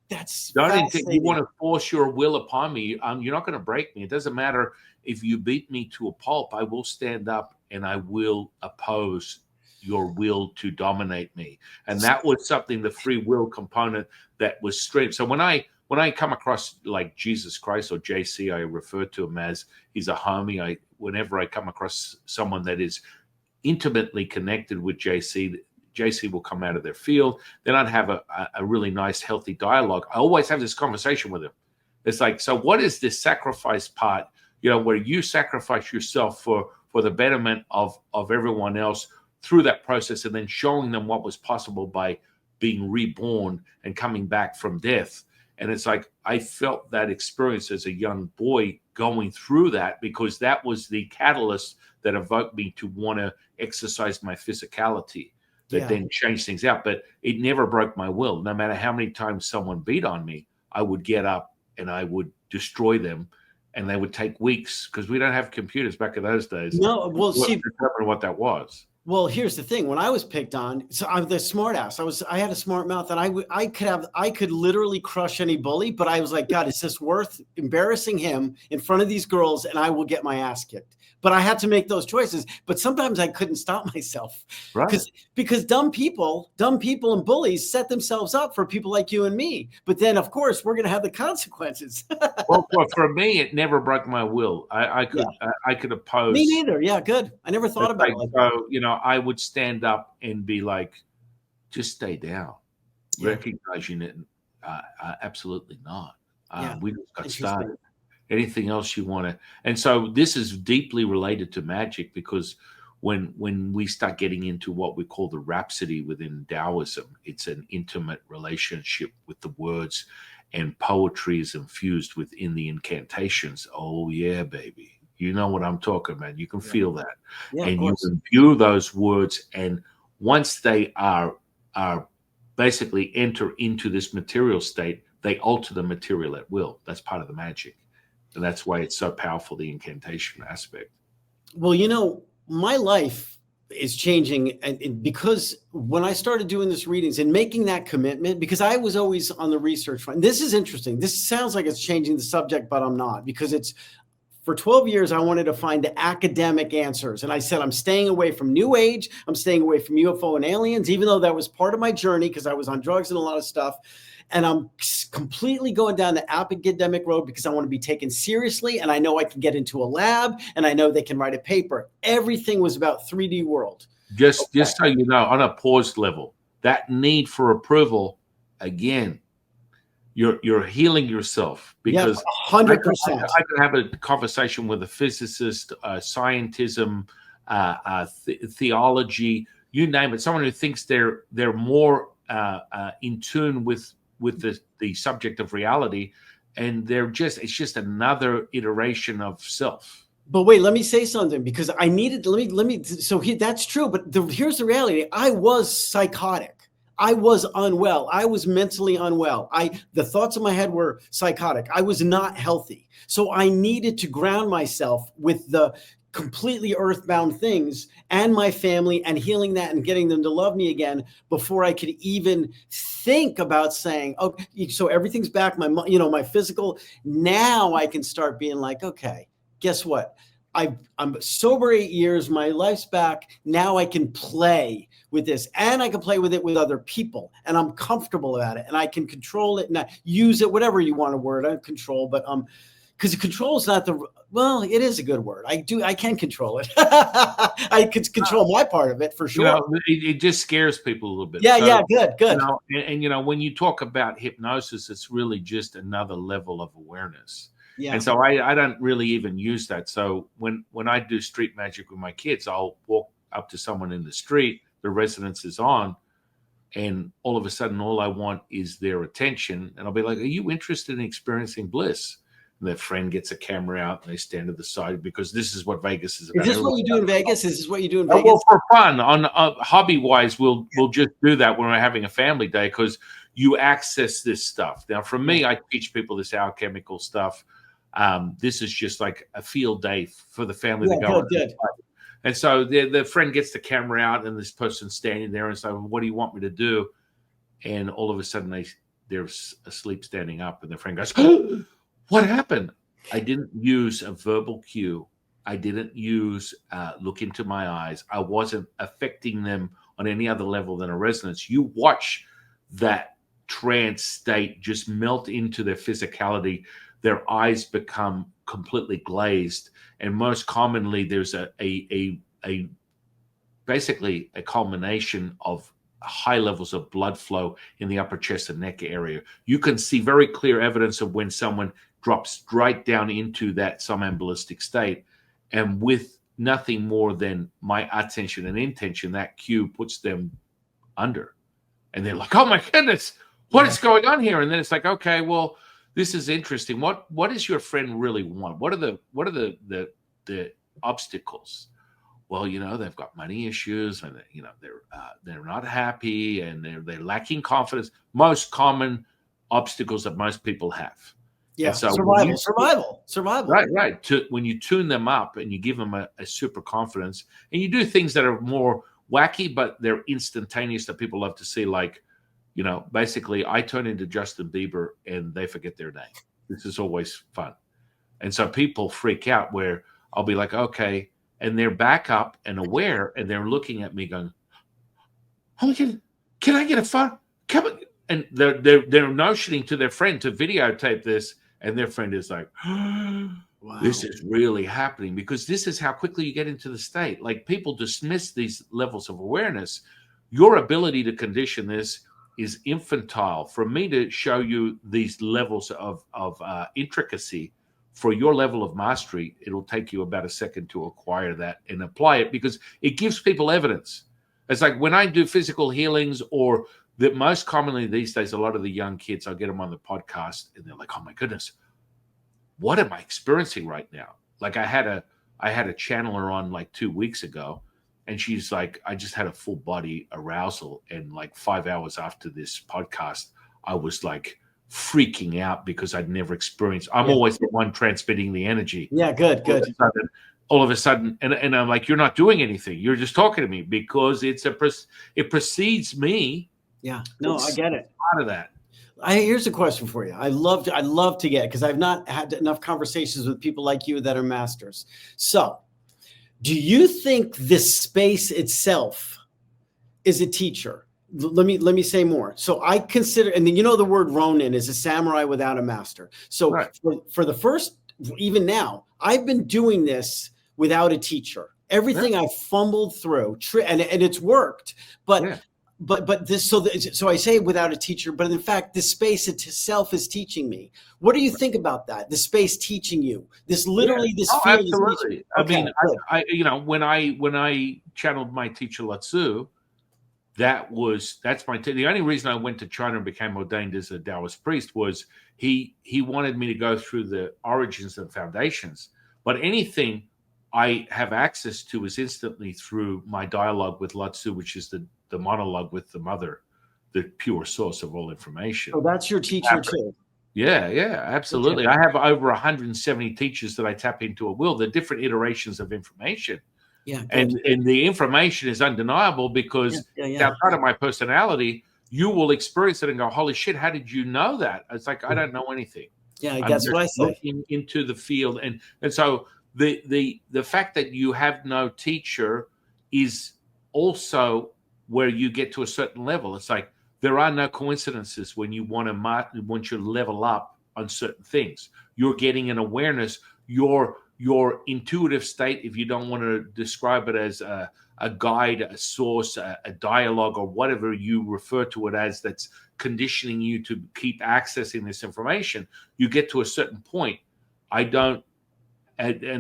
that's you want to force your will upon me. You're not going to break me. It doesn't matter if you beat me to a pulp. I will stand up and I will oppose your will to dominate me. And that was something, the free will component that was streamed. So when I when I come across like Jesus Christ or JC, I refer to him as he's a homie. Whenever I come across someone that is intimately connected with JC will come out of their field. Then I'd have a really nice, healthy dialogue. I always have this conversation with him. It's like, so what is this sacrifice part, where you sacrifice yourself for the betterment of everyone else through that process, and then showing them what was possible by being reborn and coming back from death. And it's like, I felt that experience as a young boy going through that, because that was the catalyst that evoked me to want to exercise my physicality, that then changed things out. But it never broke my will. No matter how many times someone beat on me, I would get up and I would destroy them. And they would take weeks, because we don't have computers back in those days. No, well, see, determine what that was. Well, here's the thing. When I was picked on, so I'm the smart ass. I had a smart mouth, and I could literally crush any bully, but I was like, God, is this worth embarrassing him in front of these girls? And I will get my ass kicked. But I had to make those choices. But sometimes I couldn't stop myself, Right? Because dumb people and bullies set themselves up for people like you and me. But then, of course, we're going to have the consequences. Well, for me, it never broke my will. I could oppose. Me neither. Yeah, good. I never thought about it like that. So, I would stand up and be like, just stay down. Yeah. Recognizing it. Absolutely not. We just got Interesting. started. Anything else you want to? And so this is deeply related to magic, because when we start getting into what we call the rhapsody within Taoism, it's an intimate relationship with the words, and poetry is infused within the incantations. Oh yeah, baby. You know what I'm talking about. You can feel that. Yeah, and you imbue those words. And once they are basically enter into this material state, they alter the material at will. That's part of the magic. And that's why it's so powerful, the incantation aspect. Well, my life is changing, and because when I started doing this readings and making that commitment, because I was always on the research front. This is interesting. This sounds like it's changing the subject, but I'm not, because it's for 12 years, I wanted to find the academic answers. And I said, I'm staying away from New Age. I'm staying away from UFO and aliens, even though that was part of my journey, because I was on drugs and a lot of stuff. And I'm completely going down the academic road because I want to be taken seriously. And I know I can get into a lab, and I know they can write a paper. Everything was about 3D world. Just so you know, on a paused level, that need for approval, again, you're healing yourself, because 100%. I could have a conversation with a physicist, scientism, theology, you name it, someone who thinks they're more in tune with the subject of reality, and it's just another iteration of self. But wait, let me say something, because I needed, that's true. But here's the reality. I was psychotic. I was unwell. I was mentally unwell. The thoughts in my head were psychotic. I was not healthy. So I needed to ground myself with the completely earthbound things and my family, and healing that and getting them to love me again before I could even think about saying, oh, so everything's back. My physical, now I can start being like, okay, guess what? I'm sober 8 years. My life's back. Now I can play with this, and I can play with it with other people, and I'm comfortable about it, and I can control it and use it, whatever you want to word. I control, but because control is not it is a good word. I can control it. I could control my part of it for sure. It just scares people a little bit. Yeah, good. And when you talk about hypnosis, it's really just another level of awareness. Yeah. And so I don't really even use that. So when I do street magic with my kids, I'll walk up to someone in the street, the resonance is on, and all of a sudden, all I want is their attention. And I'll be like, are you interested in experiencing bliss? And their friend gets a camera out and they stand to the side, because this is what Vegas is about. Is this what you do in Vegas? Is this what you do in Vegas? Well, for fun, on hobby-wise, we'll just do that when we're having a family day, because you access this stuff. Now, for me, I teach people this alchemical stuff. This is just like a field day for the family to go. Good. And so the friend gets the camera out, and this person's standing there and say, well, what do you want me to do? And all of a sudden they're asleep standing up, and the friend goes, what happened? I didn't use a verbal cue. I didn't use look into my eyes. I wasn't affecting them on any other level than a resonance. You watch that trance state, just melt into their physicality. Their eyes become completely glazed, and most commonly, there's basically a culmination of high levels of blood flow in the upper chest and neck area. You can see very clear evidence of when someone drops right down into that somnambulistic state, and with nothing more than my attention and intention, that cue puts them under, and they're like, "Oh my goodness, what is going on here?" And then it's like, "Okay, well, this is interesting. What does your friend really want? What are the obstacles?" Well, they've got money issues, and they're not happy, and they're lacking confidence. Most common obstacles that most people have. Yeah, so survival. Right. When you tune them up and you give them a super confidence, and you do things that are more wacky, but they're instantaneous that people love to see, like, basically, I turn into Justin Bieber and they forget their name. This is always fun. And so people freak out where I'll be like, okay, and they're back up and aware, and they're looking at me going, "Oh, can I get a phone? Come on." And they're notioning to their friend to videotape this, and their friend is like, "Wow, this is really happening," because this is how quickly you get into the state. Like, people dismiss these levels of awareness. Your ability to condition this is infantile. For me to show you these levels of intricacy for your level of mastery, it'll take you about a second to acquire that and apply it, because it gives people evidence. It's like when I do physical healings, or that most commonly these days, a lot of the young kids, I'll get them on the podcast and they're like, "Oh my goodness, what am I experiencing right now?" Like, I had a channeler on like 2 weeks ago, and she's like, "I just had a full body arousal, and like 5 hours after this podcast, I was like freaking out because I'd never experienced." I'm always the one transmitting the energy. Yeah, good. All of a sudden, and I'm like, "You're not doing anything. You're just talking to me," because it precedes me. Yeah, no, I get it. Out of that. Here's a question for you. I'd love to get, because I've not had enough conversations with people like you that are masters. So, do you think this space itself is a teacher? Let me say more. So I consider, and then the word Ronin is a samurai without a master. So right. for the first, even now, I've been doing this without a teacher. Everything I fumbled through, and it's worked. But this, so I say without a teacher, but in fact, the space itself is teaching me. What do you think about that? The space teaching you, this literally, this field absolutely. is teaching. I mean, I when I channeled my teacher Latsu, that's my the only reason I went to China and became ordained as a Taoist priest was he wanted me to go through the origins and foundations, but anything I have access to is instantly through my dialogue with Latsu, which is the monologue with the mother, the pure source of all information. So that's your teacher too. Yeah, absolutely. Okay. I have over 170 teachers that I tap into at will. They're different iterations of information. Yeah, and the information is undeniable, because outside of my personality, you will experience it and go, "Holy shit, how did you know that?" It's like, I don't know anything. Yeah, that's what I say. Looking into the field, and so the fact that you have no teacher is also where you get to a certain level. It's like there are no coincidences when you want to level up on certain things. You're getting an awareness. Your intuitive state, if you don't want to describe it as a guide, a source, a dialogue, or whatever you refer to it as, that's conditioning you to keep accessing this information, you get to a certain point. And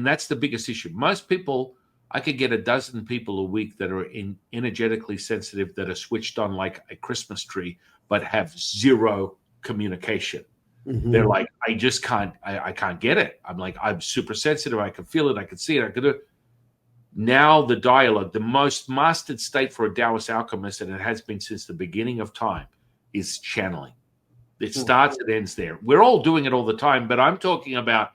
that's the biggest issue. Most people, I could get a dozen people a week that are energetically sensitive, that are switched on like a Christmas tree, but have zero communication. Mm-hmm. They're like, I just can't, I can't get it. I'm like, I'm super sensitive. I can feel it. I can see it. I can do it. Now the dialogue, the most mastered state for a Taoist alchemist, and it has been since the beginning of time, is channeling. It starts and ends there. We're all doing it all the time, but I'm talking about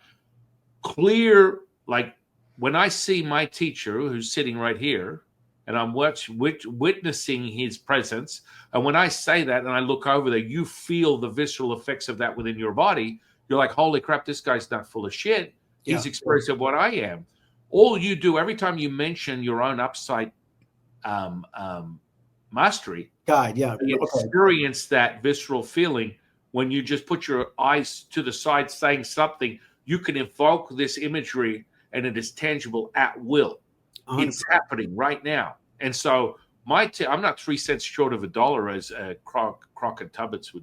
clear, like when I see my teacher who's sitting right here, and I'm witnessing his presence. And when I say that and I look over there, you feel the visceral effects of that within your body. You're like, holy crap, this guy's not full of shit. He's experiencing what I am. All you do, every time you mention your own UpSight mastery. Guide, yeah. You experience that visceral feeling when you just put your eyes to the side saying something. You can evoke this imagery, and it is tangible at will. 100%. It's happening right now. And so I'm not 3 cents short of a dollar, as Crockett Tubbs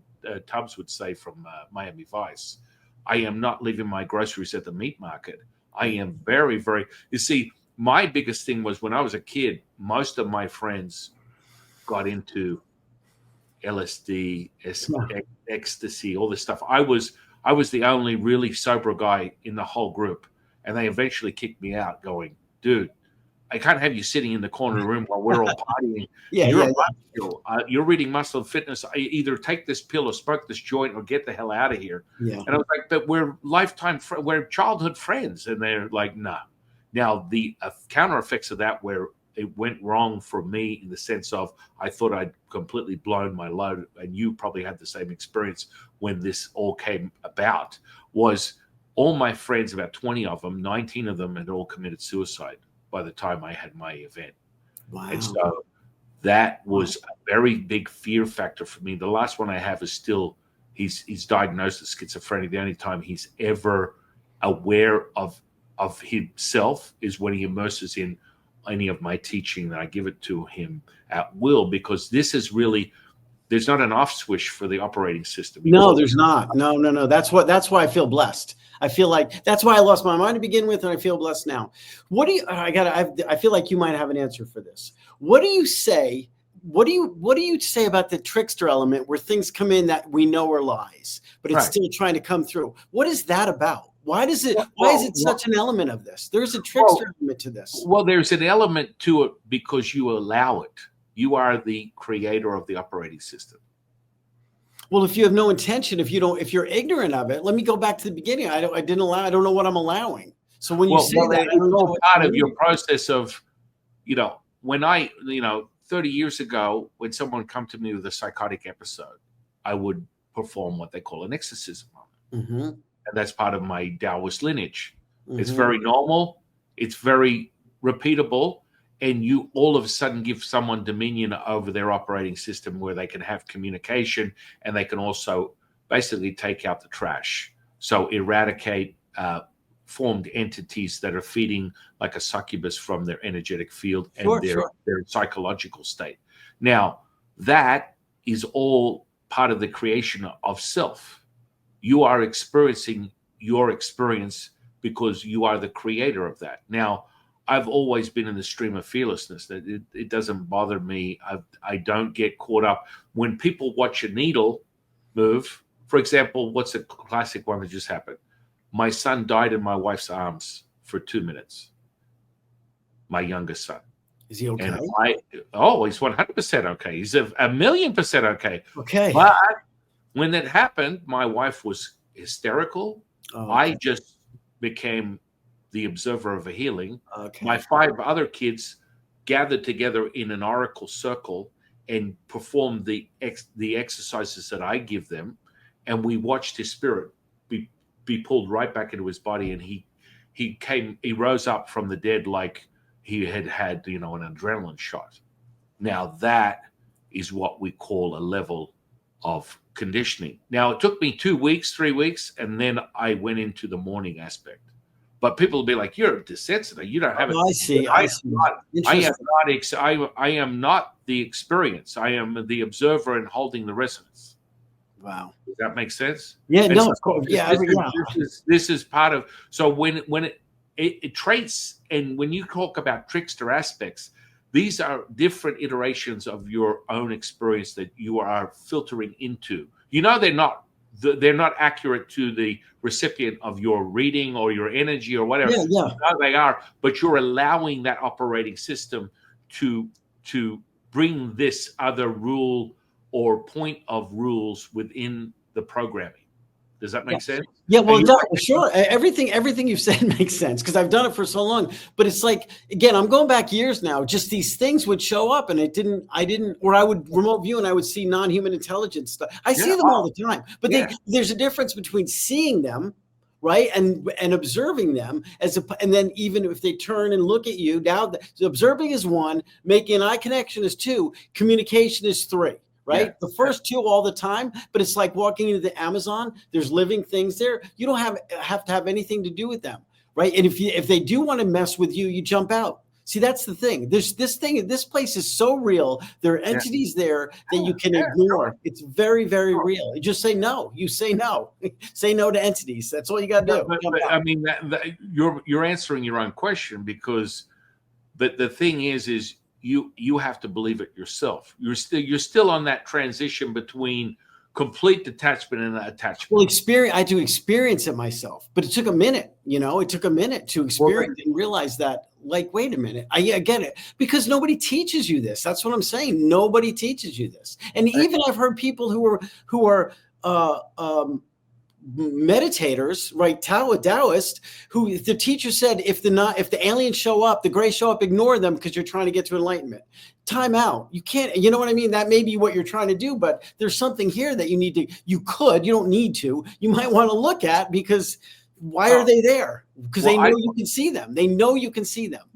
would say from Miami Vice. I am not leaving my groceries at the meat market. I am very, very, you see, my biggest thing was when I was a kid, most of my friends got into LSD, ecstasy, all this stuff. I was the only really sober guy in the whole group. And they eventually kicked me out going, dude, I can't have you sitting in the corner of the room while we're all partying. You're reading Muscle and Fitness. I either take this pill or smoke this joint or get the hell out of here. Yeah. And I was like, but we're we're childhood friends. And they're like, no. Now, the counter effects of that, where it went wrong for me in the sense of I thought I'd completely blown my load, and you probably had the same experience when this all came about, was all my friends, about 20 of them, 19 of them had all committed suicide by the time I had my event. Wow. And so that was a very big fear factor for me. The last one I have is still, he's diagnosed with schizophrenia. The only time he's ever aware of himself is when he immerses in any of my teaching, that I give it to him at will, because this is really, there's not an off switch for the operating system. No, there's not. No. That's why I feel blessed. I feel like that's why I lost my mind to begin with, and I feel blessed now. What do you? I feel like you might have an answer for this. What do you say? What do you say about the trickster element, where things come in that we know are lies, but it's still trying to come through? What is that about? Why is it such an element of this? There's a trickster element to this. Well, there's an element to it because you allow it. You are the creator of the operating system. Well, if you have no intention, if you're ignorant of it, let me go back to the beginning. I don't know what I'm allowing. So when you say that, it's all part of your process of, when 30 years ago, when someone come to me with a psychotic episode, I would perform what they call an exorcism on it. Mm-hmm. And that's part of my Taoist lineage. Mm-hmm. It's very normal. It's very repeatable. And you all of a sudden give someone dominion over their operating system, where they can have communication, and they can also basically take out the trash. So eradicate formed entities that are feeding like a succubus from their energetic field and their psychological state. Now, that is all part of the creation of self. You are experiencing your experience because you are the creator of that. Now, I've always been in the stream of fearlessness, that it doesn't bother me. I don't get caught up. When people watch a needle move, for example, what's a classic one that just happened? My son died in my wife's arms for 2 minutes. My youngest son. Is he okay? And he's 100% okay. He's a 1,000,000% okay. Okay. But when that happened, my wife was hysterical. Oh, okay. I just became the observer of a healing. Okay. My 5 other kids gathered together in an oracle circle and performed the exercises that I give them, and we watched his spirit be pulled right back into his body, and he rose up from the dead like he had an adrenaline shot. Now that is what we call a level of conditioning. Now, it took me 2 weeks, 3 weeks, and then I went into the morning aspect. But people will be like, "You're desensitive. You don't have it." I see. I am not the experience. I am the observer and holding the resonance. Wow. Does that make sense? Yeah. And no. so Of course. Yeah. This is part of. So when it traits, and when you talk about trickster aspects, these are different iterations of your own experience that you are filtering into. They're not accurate to the recipient of your reading or your energy or whatever. Yeah. No, they are, but you're allowing that operating system to bring this other rule or point of rules within the programming. Does that make sense? Yeah, well, sure. Everything you've said makes sense, because I've done it for so long. But it's like, again, I'm going back years now. Just these things would show up, and or I would remote view and I would see non-human intelligence stuff. I see them all the time. But there's a difference between seeing them right? And observing them and then even if they turn and look at you, now observing is one, making an eye connection is two, communication is three. Right. Yeah. The first two all the time, but it's like walking into the Amazon. There's living things there. You don't have to have anything to do with them. Right. And if they do want to mess with you, you jump out. See, that's the thing. There's this thing. This place is so real. There are entities there that you can ignore. It's very, very real. You just say no. You say no. Say no to entities. That's all you got to do. But, I mean, you're answering your own question, because the thing is you have to believe it yourself. You're still on that transition between complete detachment and attachment. Well, I had to experience it myself, but it took a minute. It took a minute to experience and realize that, like, wait a minute, I get it, because nobody teaches you this. That's what I'm saying. Nobody teaches you this. And even I've heard people who are meditators, right? Taoist, who the teacher said, if the aliens show up, the gray show up, ignore them because you're trying to get to enlightenment. Time out. You can't, you know what I mean? That may be what you're trying to do, but there's something here that you don't need to, you might want to look at, because why are they there? Because they know you can see them. They know you can see them.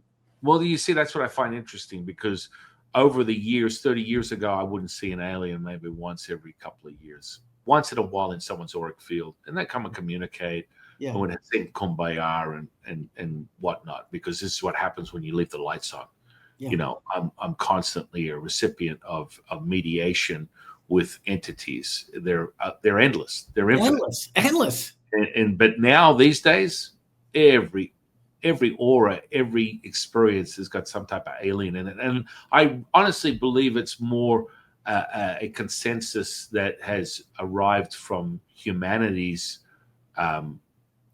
Well, you see, that's what I find interesting, because over the years, 30 years ago, I wouldn't see an alien maybe once every couple of years. Once in a while in someone's auric field, and they come and communicate, and when it's in kumbaya and whatnot, because this is what happens when you leave the lights on. Yeah. I'm constantly a recipient of mediation with entities. They're endless. They're infinite. Endless. But now these days, every aura, every experience has got some type of alien in it, and I honestly believe it's more a consensus that has arrived from humanity's.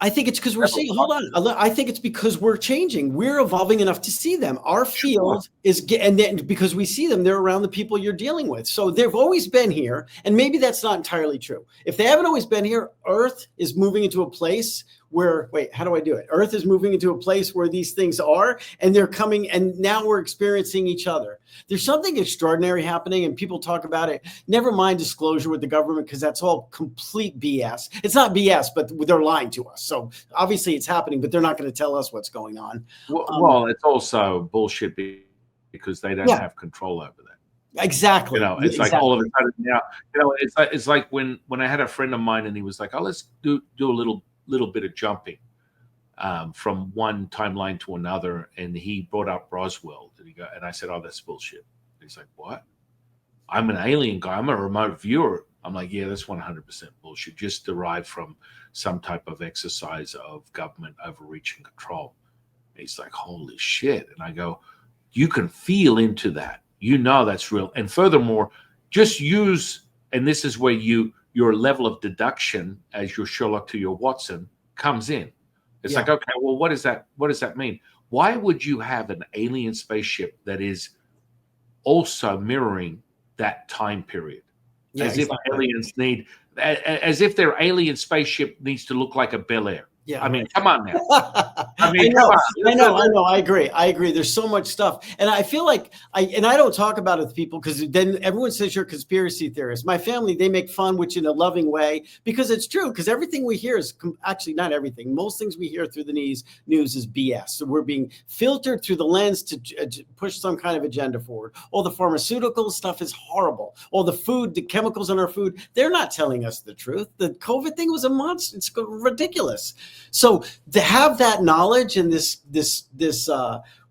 I think it's because we're seeing. Hold on. I think it's because we're changing. We're evolving enough to see them. Our field is, and then because we see them, they're around the people you're dealing with. So they've always been here, and maybe that's not entirely true. If they haven't always been here, Earth is moving into a place where, wait, how do I do it? Earth is moving into a place where these things are, and they're coming, and now we're experiencing each other. There's something extraordinary happening, and people talk about it. Never mind disclosure with the government, because that's all complete BS. It's not BS, but they're lying to us. So obviously it's happening, but they're not going to tell us what's going on. Well, it's also bullshit, because they don't have control over that. Exactly. It's like all of a sudden now, it's like when I had a friend of mine, and he was like, oh, let's do a little bit of jumping from one timeline to another, and he brought up Roswell, and I said, oh, that's bullshit. He's like, what? I'm an alien guy, I'm a remote viewer. I'm like, yeah, that's 100% bullshit, just derived from some type of exercise of government overreach and control. And he's like, holy shit. And I go, you can feel into that, that's real. And furthermore, just use, and this is where your level of deduction as your Sherlock to your Watson comes in. It's like, okay, well, what does that mean? Why would you have an alien spaceship that is also mirroring that time period? As if their alien spaceship needs to look like a Bel Air. Yeah. I mean, come on now. I know. I agree. There's so much stuff. And I feel like I don't talk about it with people, because then everyone says you're a conspiracy theorist. My family, they make fun, which in a loving way, because it's true. Because everything we hear is actually not everything. Most things we hear through the news is BS. So we're being filtered through the lens to push some kind of agenda forward. All the pharmaceutical stuff is horrible. All the food, the chemicals in our food, they're not telling us the truth. The COVID thing was a monster. It's ridiculous. So to have that knowledge and this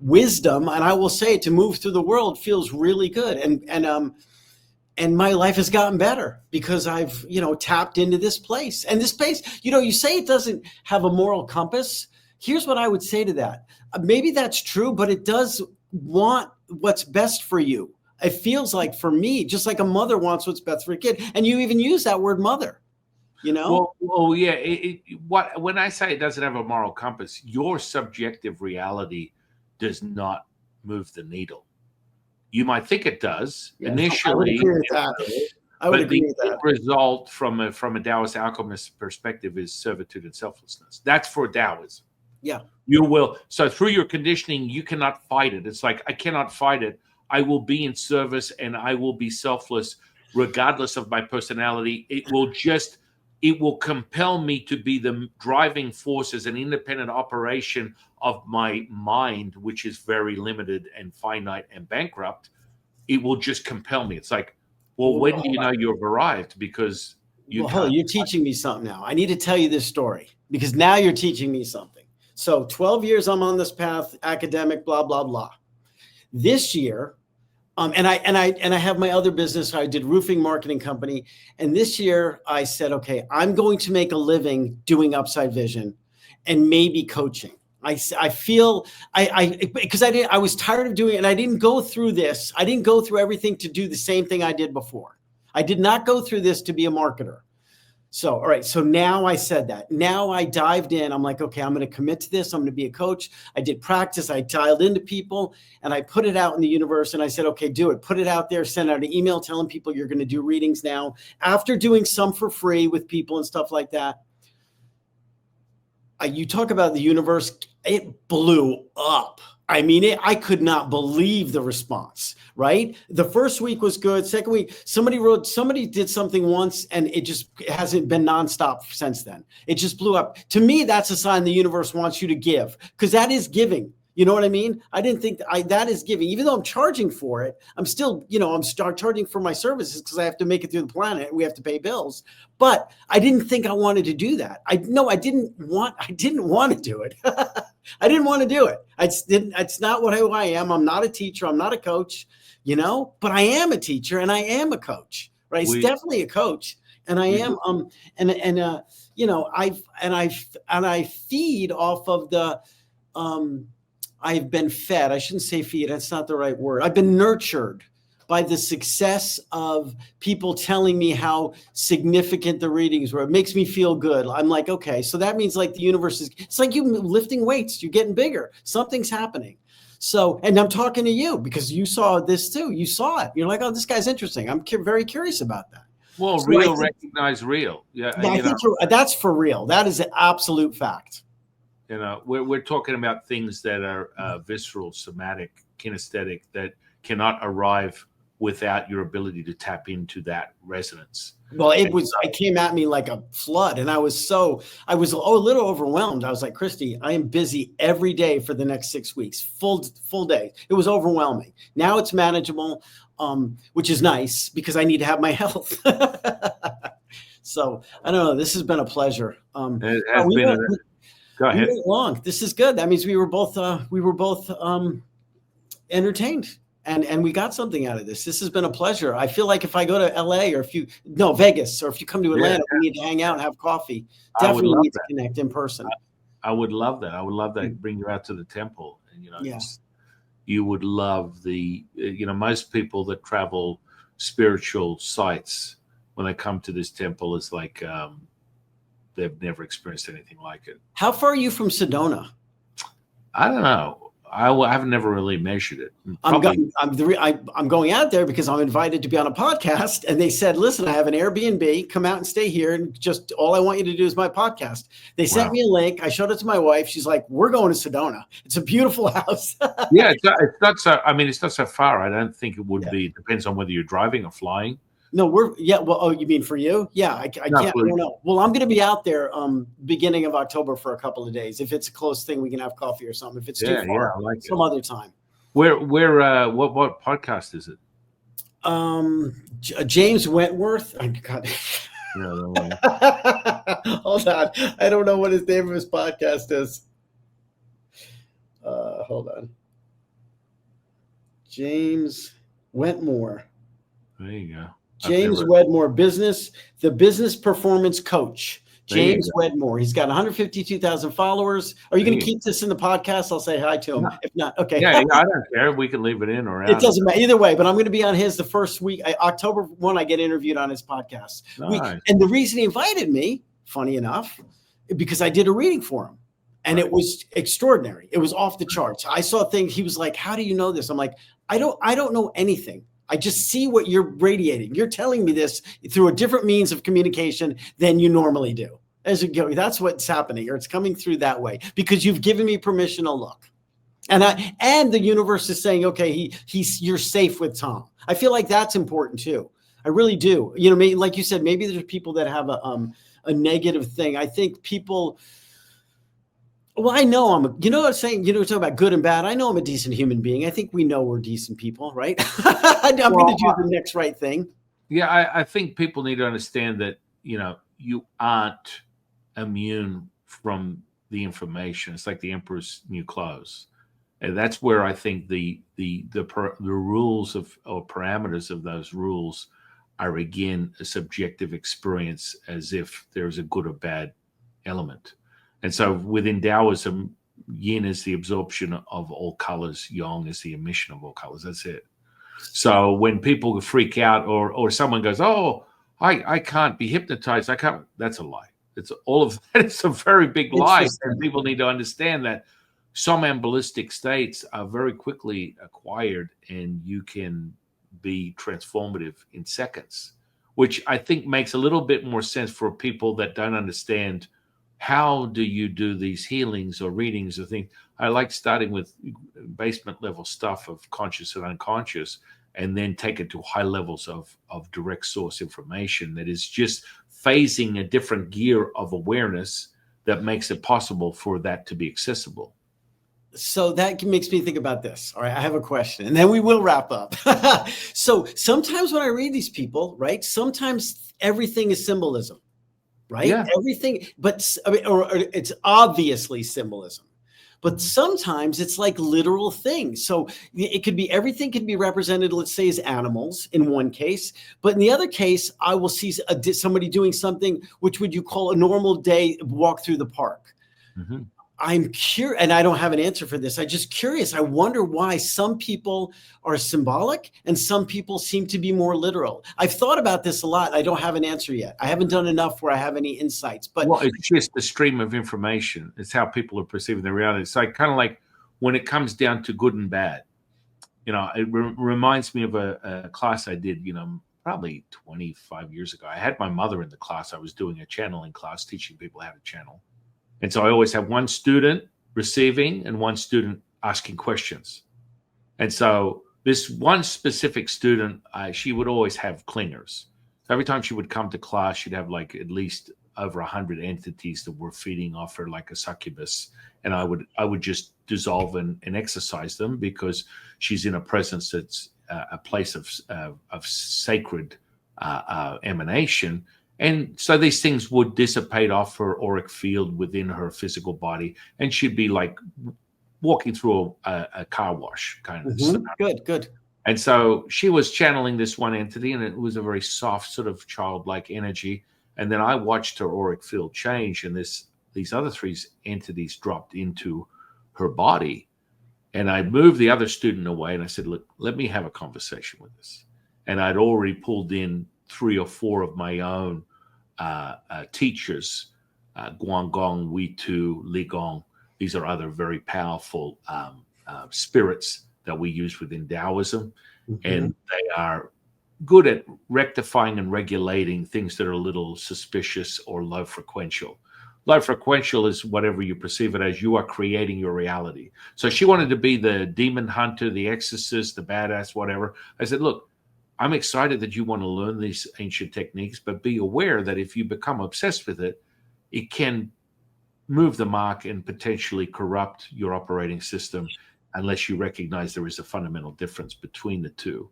wisdom, and I will say, to move through the world feels really good, and my life has gotten better because I've tapped into this place. And this place, you say it doesn't have a moral compass. Here's what I would say to that. Maybe that's true, but it does want what's best for you. It feels like, for me, just like a mother wants what's best for a kid, and you even use that word mother. Well, yeah. When I say it doesn't have a moral compass, your subjective reality does not move the needle. You might think it does initially. I would agree with that. The result from a Taoist alchemist perspective is servitude and selflessness. That's for Taoism. Yeah. You will. So through your conditioning, you cannot fight it. It's like, I cannot fight it. I will be in service, and I will be selfless regardless of my personality. It will just it will compel me to be the driving force as an independent operation of my mind, which is very limited and finite and bankrupt. It will just compel me. It's like, well, when do you know you've arrived? Because you can't. You're teaching me something now. I need to tell you this story because now you're teaching me something. So 12 years I'm on this path, academic, blah, blah, blah. This year, and I have my other business. I did roofing marketing company. And this year I said, okay, I'm going to make a living doing UpSight Vision and maybe coaching. I feel because I was tired of doing it, and I didn't go through this. I didn't go through everything to do the same thing I did before. I did not go through this to be a marketer. So, all right. So now I said that. Now I dived in. I'm like, okay, I'm going to commit to this. I'm going to be a coach. I did practice. I dialed into people and I put it out in the universe. And I said, okay, do it. Put it out there. Send out an email telling people you're going to do readings now. After doing some for free with people and stuff like that, you talk about the universe, it blew up. I mean, I could not believe the response, right? The first week was good. Second week, somebody did something once and it hasn't been nonstop since then. It just blew up. To me, that's a sign the universe wants you to give, because that is giving. You know what I mean? I didn't think that is giving. Even though I'm charging for it, I'm still, I'm charging for my services because I have to make it through the planet and we have to pay bills. But I didn't think I wanted to do that. I didn't want to do it. I didn't want to do it. It's not who I am. I'm not a teacher. I'm not a coach, but I am a teacher and I am a coach, right? It's definitely a coach. And I am, I feed off of the, I've been fed. I shouldn't say feed. That's not the right word. I've been nurtured by the success of people telling me how significant the readings were. It makes me feel good. I'm like, okay, so that means like the universe it's like you lifting weights. You're getting bigger. Something's happening. So, and I'm talking to you because you saw this too. You saw it. You're like, oh, this guy's interesting. I'm very curious about that. Well, so real recognize real. Yeah, I think that's for real. That is an absolute fact. We're talking about things that are visceral, somatic, kinesthetic, that cannot arrive without your ability to tap into that resonance. Well, it came at me like a flood, and I was a little overwhelmed. I was like, Christy, I am busy every day for the next 6 weeks, full day. It was overwhelming. Now it's manageable, which is nice because I need to have my health. So I don't know. This has been a pleasure. It has been. Go ahead. We went long. This is good. That means we were both entertained and we got something out of this. This has been a pleasure. I feel like if I go to LA or Vegas, or if you come to Atlanta, we need to hang out and have coffee. Definitely need to connect in person. I would love that. I would love that. Bring you out to the temple, and you would love the. Most people that travel spiritual sites when they come to this temple is like. They've never experienced anything like it. How far are you from Sedona? I don't know. I've never really measured it. I'm going out there because I'm invited to be on a podcast, and they said, "Listen, I have an Airbnb. Come out and stay here, and just all I want you to do is my podcast." They sent me a link. I showed it to my wife. She's like, "We're going to Sedona. It's a beautiful house." Yeah, it's not so. I mean, it's not so far. I don't think it would be. It depends on whether you're driving or flying. No, well, oh, you mean for you? Yeah, I can't, I don't know. Well, I'm going to be out there beginning of October for a couple of days. If it's a close thing, we can have coffee or something. If it's too far, I like some other time. What podcast is it? James Wentworth. Oh, God. Hold on. I don't know what his name of his podcast is. Hold on. James Wentmore. There you go. James Wedmore, the business performance coach. James Wedmore. He's got 152,000 followers. Are you going to keep this in the podcast? I'll say hi to him. If not, okay. Yeah, I don't care. We can leave it in or out. It doesn't matter either way. But I'm going to be on his the first week, October 1. I get interviewed on his podcast. Nice. And the reason he invited me, funny enough, because I did a reading for him. And it was extraordinary. It was off the charts. I saw things. He was like, "How do you know this?" I'm like, I don't know anything. I just see what you're radiating. You're telling me this through a different means of communication than you normally do. As you go, that's what's happening, or it's coming through that way because you've given me permission to look. And the universe is saying, okay, you're safe with Tom. I feel like that's important too. I really do. Like you said, maybe there's people that have a negative thing. I think people, well, I know you know what I'm saying? You know, we're talking about good and bad. I know I'm a decent human being. I think we know we're decent people, right? I'm going to do the next right thing. Yeah, I think people need to understand that, you aren't immune from the information. It's like the emperor's new clothes. And that's where I think the rules or parameters of those rules are, again, a subjective experience, as if there's a good or bad element. And so within Taoism, yin is the absorption of all colors, yang is the emission of all colors. That's it. So when people freak out, or someone goes, "Oh, I can't be hypnotized. I can't," that's a lie. It's all of that. It's a very big lie. And people need to understand that somnambulistic states are very quickly acquired, and you can be transformative in seconds, which I think makes a little bit more sense for people that don't understand how do you do these healings or readings or things. I like starting with basement level stuff of conscious and unconscious, and then take it to high levels of direct source information that is just phasing a different gear of awareness that makes it possible for that to be accessible. So that makes me think about this. All right, I have a question, and then we will wrap up. So sometimes when I read these people, right, sometimes everything is symbolism, right? Yeah. Everything, but I mean, or it's obviously symbolism. But sometimes it's like literal things. So it could be, everything can be represented, let's say, as animals in one case. But in the other case, I will see somebody doing something which would you call a normal day walk through the park. Mm-hmm. I'm curious, and I don't have an answer for this. I'm just curious. I wonder why some people are symbolic and some people seem to be more literal. I've thought about this a lot. I don't have an answer yet. I haven't done enough where I have any insights. But well, it's just the stream of information. It's how people are perceiving the reality. It's like kind of like when it comes down to good and bad. It reminds me of a class I did, probably 25 years ago. I had my mother in the class. I was doing a channeling class, teaching people how to channel. And so I always have one student receiving and one student asking questions. And so this one specific student, she would always have clingers. So every time she would come to class, she'd have like at least over 100 entities that were feeding off her like a succubus. And I would just dissolve and exercise them, because she's in a presence that's a place of sacred emanation. And so these things would dissipate off her auric field within her physical body, and she'd be like walking through a car wash kind of stuff. Good. And so she was channeling this one entity, and it was a very soft sort of childlike energy. And then I watched her auric field change, and these other three entities dropped into her body. And I moved the other student away, and I said, "Look, let me have a conversation with this." And I'd already pulled in 3 or 4 of my own teachers, Guanggong, Weitu, Ligong. These are other very powerful spirits that we use within Taoism. Mm-hmm. And they are good at rectifying and regulating things that are a little suspicious or low frequential. Low frequential is whatever you perceive it as. You are creating your reality. So she wanted to be the demon hunter, the exorcist, the badass, whatever. I said, "Look, I'm excited that you want to learn these ancient techniques, but be aware that if you become obsessed with it, it can move the mark and potentially corrupt your operating system unless you recognize there is a fundamental difference between the two."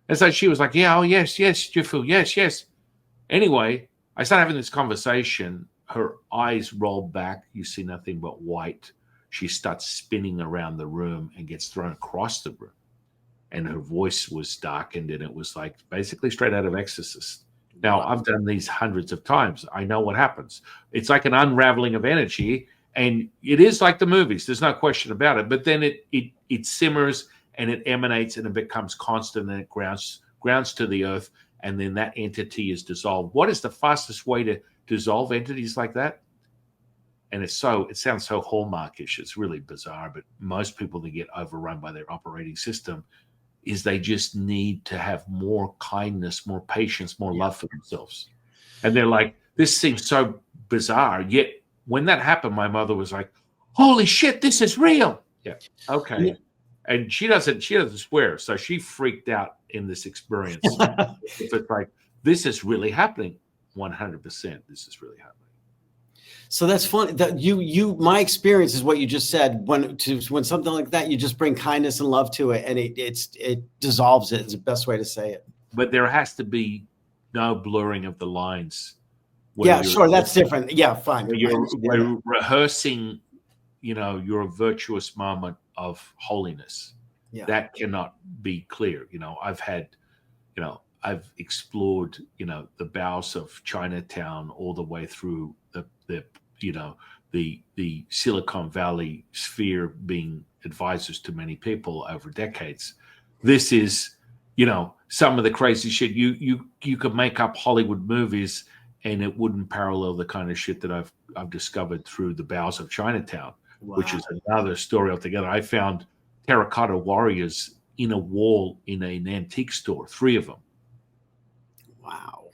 And so she was like, "Yeah, oh, yes, Jifu, yes. Anyway, I started having this conversation. Her eyes roll back. You see nothing but white. She starts spinning around the room and gets thrown across the room. And her voice was darkened, and it was like basically straight out of Exorcist. Now, I've done these hundreds of times. I know what happens. It's like an unraveling of energy, and it is like the movies. There's no question about it. But then it simmers, and it emanates, and it becomes constant, and it grounds to the earth, and then that entity is dissolved. What is the fastest way to dissolve entities like that? And it sounds so hallmarkish. It's really bizarre, but most people that get overrun by their operating system is they just need to have more kindness, more patience, more love for themselves. And they're like, this seems so bizarre. Yet when that happened, my mother was like, "Holy shit, this is real." Yeah. Okay. Yeah. And she doesn't swear. So she freaked out in this experience. It's like, this is really happening. 100% this is really happening. So that's fun. That my experience is what you just said. When something like that, you just bring kindness and love to it, and it dissolves it. Is the best way to say it. But there has to be no blurring of the lines. Yeah, sure, that's different. Yeah, fine. We're rehearsing, your virtuous moment of holiness. Yeah. That cannot be clear. I've explored, the bowels of Chinatown all the way through the Silicon Valley sphere, being advisors to many people over decades. This is, some of the crazy shit. You could make up Hollywood movies and it wouldn't parallel the kind of shit that I've discovered through the bowels of Chinatown, which is another story altogether. I found terracotta warriors in a wall in an antique store, 3 of them. Wow.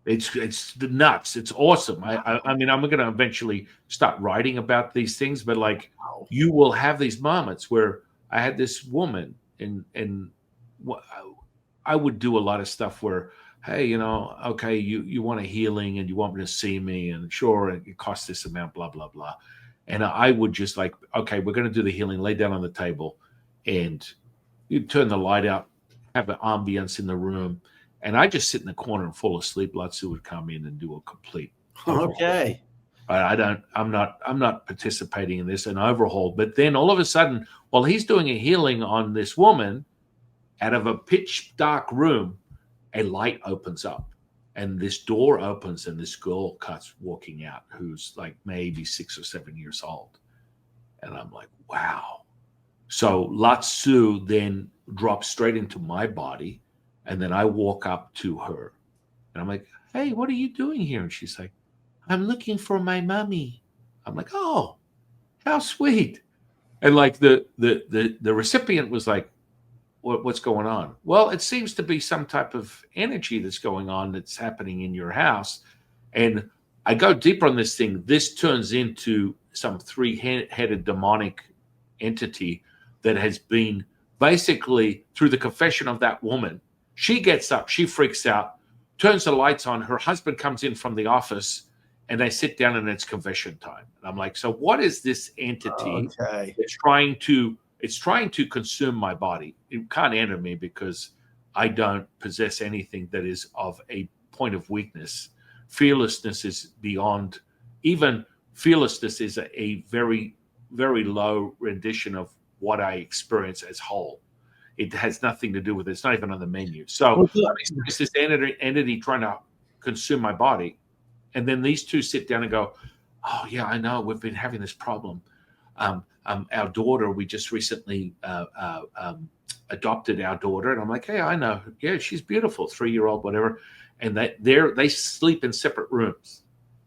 It's nuts. It's awesome. I mean, I'm going to eventually start writing about these things, but you will have these moments where I had this woman and I would do a lot of stuff where, hey, okay, you want a healing and you want me to see me, and sure, it costs this amount, blah, blah, blah. And I would just okay, we're going to do the healing, lay down on the table, and you turn the light out, have an ambience in the room. And I just sit in the corner and fall asleep. Latsu would come in and do a complete overhaul. Okay. I'm not participating in this, an overhaul. But then all of a sudden, while he's doing a healing on this woman, out of a pitch dark room, a light opens up and this door opens and this girl comes walking out who's maybe 6 or 7 years old. And I'm like, wow. So Latsu then drops straight into my body. And then I walk up to her and I'm like, hey, what are you doing here? And she's like, I'm looking for my mommy. I'm like, oh, how sweet. And the recipient was like, what's going on? Well, it seems to be some type of energy that's going on that's happening in your house. And I go deeper on this thing. This turns into some 3-headed demonic entity that has been basically, through the confession of that woman, she gets up, she freaks out, turns the lights on. Her husband comes in from the office and they sit down and it's confession time. And I'm like, so what is this entity that's trying to consume my body? It can't enter me because I don't possess anything that is of a point of weakness. Fearlessness is beyond, even fearlessness is a very, very low rendition of what I experience as whole. It has nothing to do with it. It's not even on the menu. So it's this entity trying to consume my body. And then these two sit down and go, oh, yeah, I know. We've been having this problem. Our daughter, we just recently adopted our daughter. And I'm like, hey, I know. Yeah, she's beautiful, 3-year-old, whatever. And they sleep in separate rooms,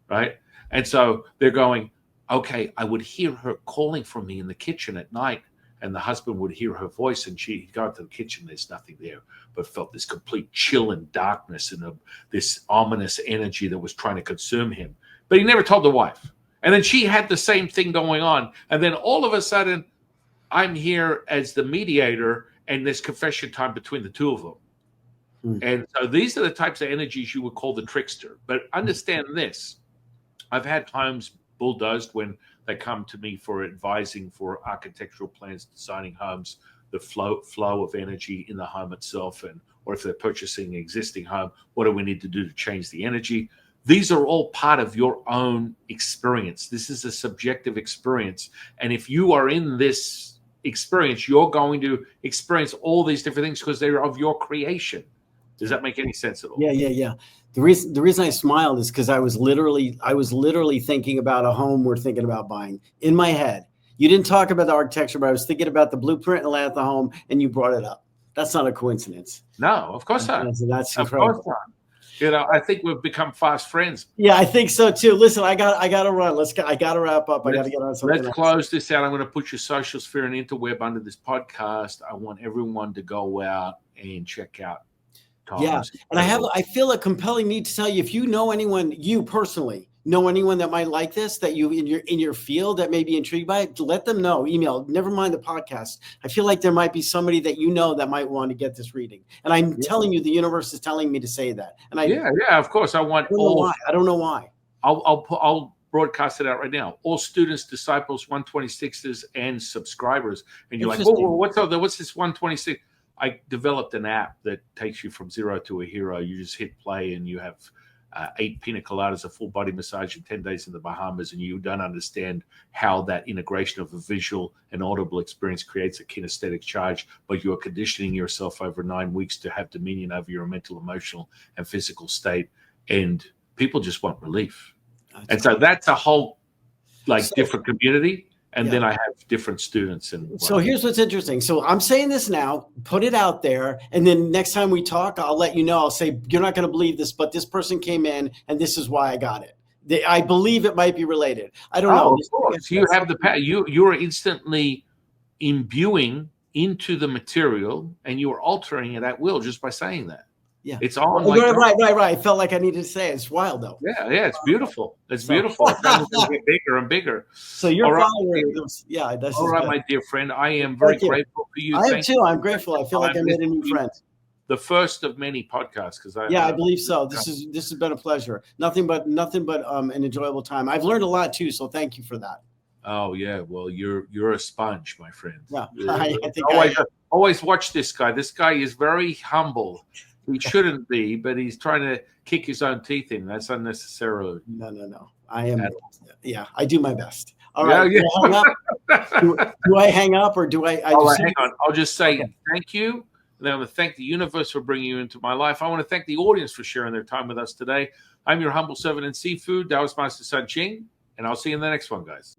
right? And so they're going, okay, I would hear her calling for me in the kitchen at night. And the husband would hear her voice and she'd go into the kitchen. There's nothing there, but felt this complete chill and darkness and this ominous energy that was trying to consume him. But he never told the wife. And then she had the same thing going on. And then all of a sudden, I'm here as the mediator and there's confession time between the two of them. And so these are the types of energies you would call the trickster. But understand this. I've had homes bulldozed when they come to me for advising for architectural plans, designing homes, the flow of energy in the home itself, or if they're purchasing an existing home, what do we need to do to change the energy? These are all part of your own experience. This is a subjective experience. And if you are in this experience, you're going to experience all these different things because they're of your creation. Does that make any sense at all? Yeah. The reason I smiled is because I was literally thinking about a home we're thinking about buying in my head. You didn't talk about the architecture, but I was thinking about the blueprint and layout of the home, and you brought it up. That's not a coincidence. No, of course not. That's incredible. Of course not. I think we've become fast friends. Yeah, I think so too. Listen, I got to run. I got to wrap up. I got to get on something. Let's close this out. I'm going to put your social sphere and interweb under this podcast. I want everyone to go out and check out Tom's. Yeah, and I feel a compelling need to tell you, if you know anyone, you personally, know anyone that might like this, that you in your field that may be intrigued by it, let them know. Email, never mind the podcast. I feel like there might be somebody that you know that might want to get this reading. And I'm telling you, the universe is telling me to say that. And of course. I want I don't know why. I'll broadcast it out right now. All students, disciples, 126ers, and subscribers. And you're like, whoa, what's this 126? I developed an app that takes you from zero to a hero. You just hit play and you have 8 pina coladas, a full body massage in 10 days in the Bahamas, and you don't understand how that integration of a visual and audible experience creates a kinesthetic charge, but you are conditioning yourself over 9 weeks to have dominion over your mental, emotional, and physical state. And people just want relief. So that's a whole different community. And then I have different students. And so here's what's interesting. So I'm saying this now, put it out there. And then next time we talk, I'll let you know. I'll say, you're not going to believe this, but this person came in and this is why I got it. I believe it might be related. I don't know. Of course. You have you are instantly imbuing into the material, and you are altering it at will just by saying that. Yeah, it's all right. I felt like I needed to say it. It's wild though. Yeah, it's beautiful. It's beautiful. It's going to get bigger and bigger. So you're following those. Yeah, that's all right, my dear friend. I am very grateful for you. I am too. I'm grateful. I feel like I made a new friend. The first of many podcasts, because I believe so. This has been a pleasure. Nothing but an enjoyable time. I've learned a lot too. So thank you for that. Oh yeah, well you're a sponge, my friend. Yeah, I think always watch this guy. This guy is very humble. He shouldn't be, but he's trying to kick his own teeth in. That's unnecessarily. No. I am. Yeah, I do my best. All right. Yeah. Do I hang up or do I? Hang on. I'll just say thank you. And I want to thank the universe for bringing you into my life. I want to thank the audience for sharing their time with us today. I'm your humble servant in seafood, Taoist Master San Qing, and I'll see you in the next one, guys.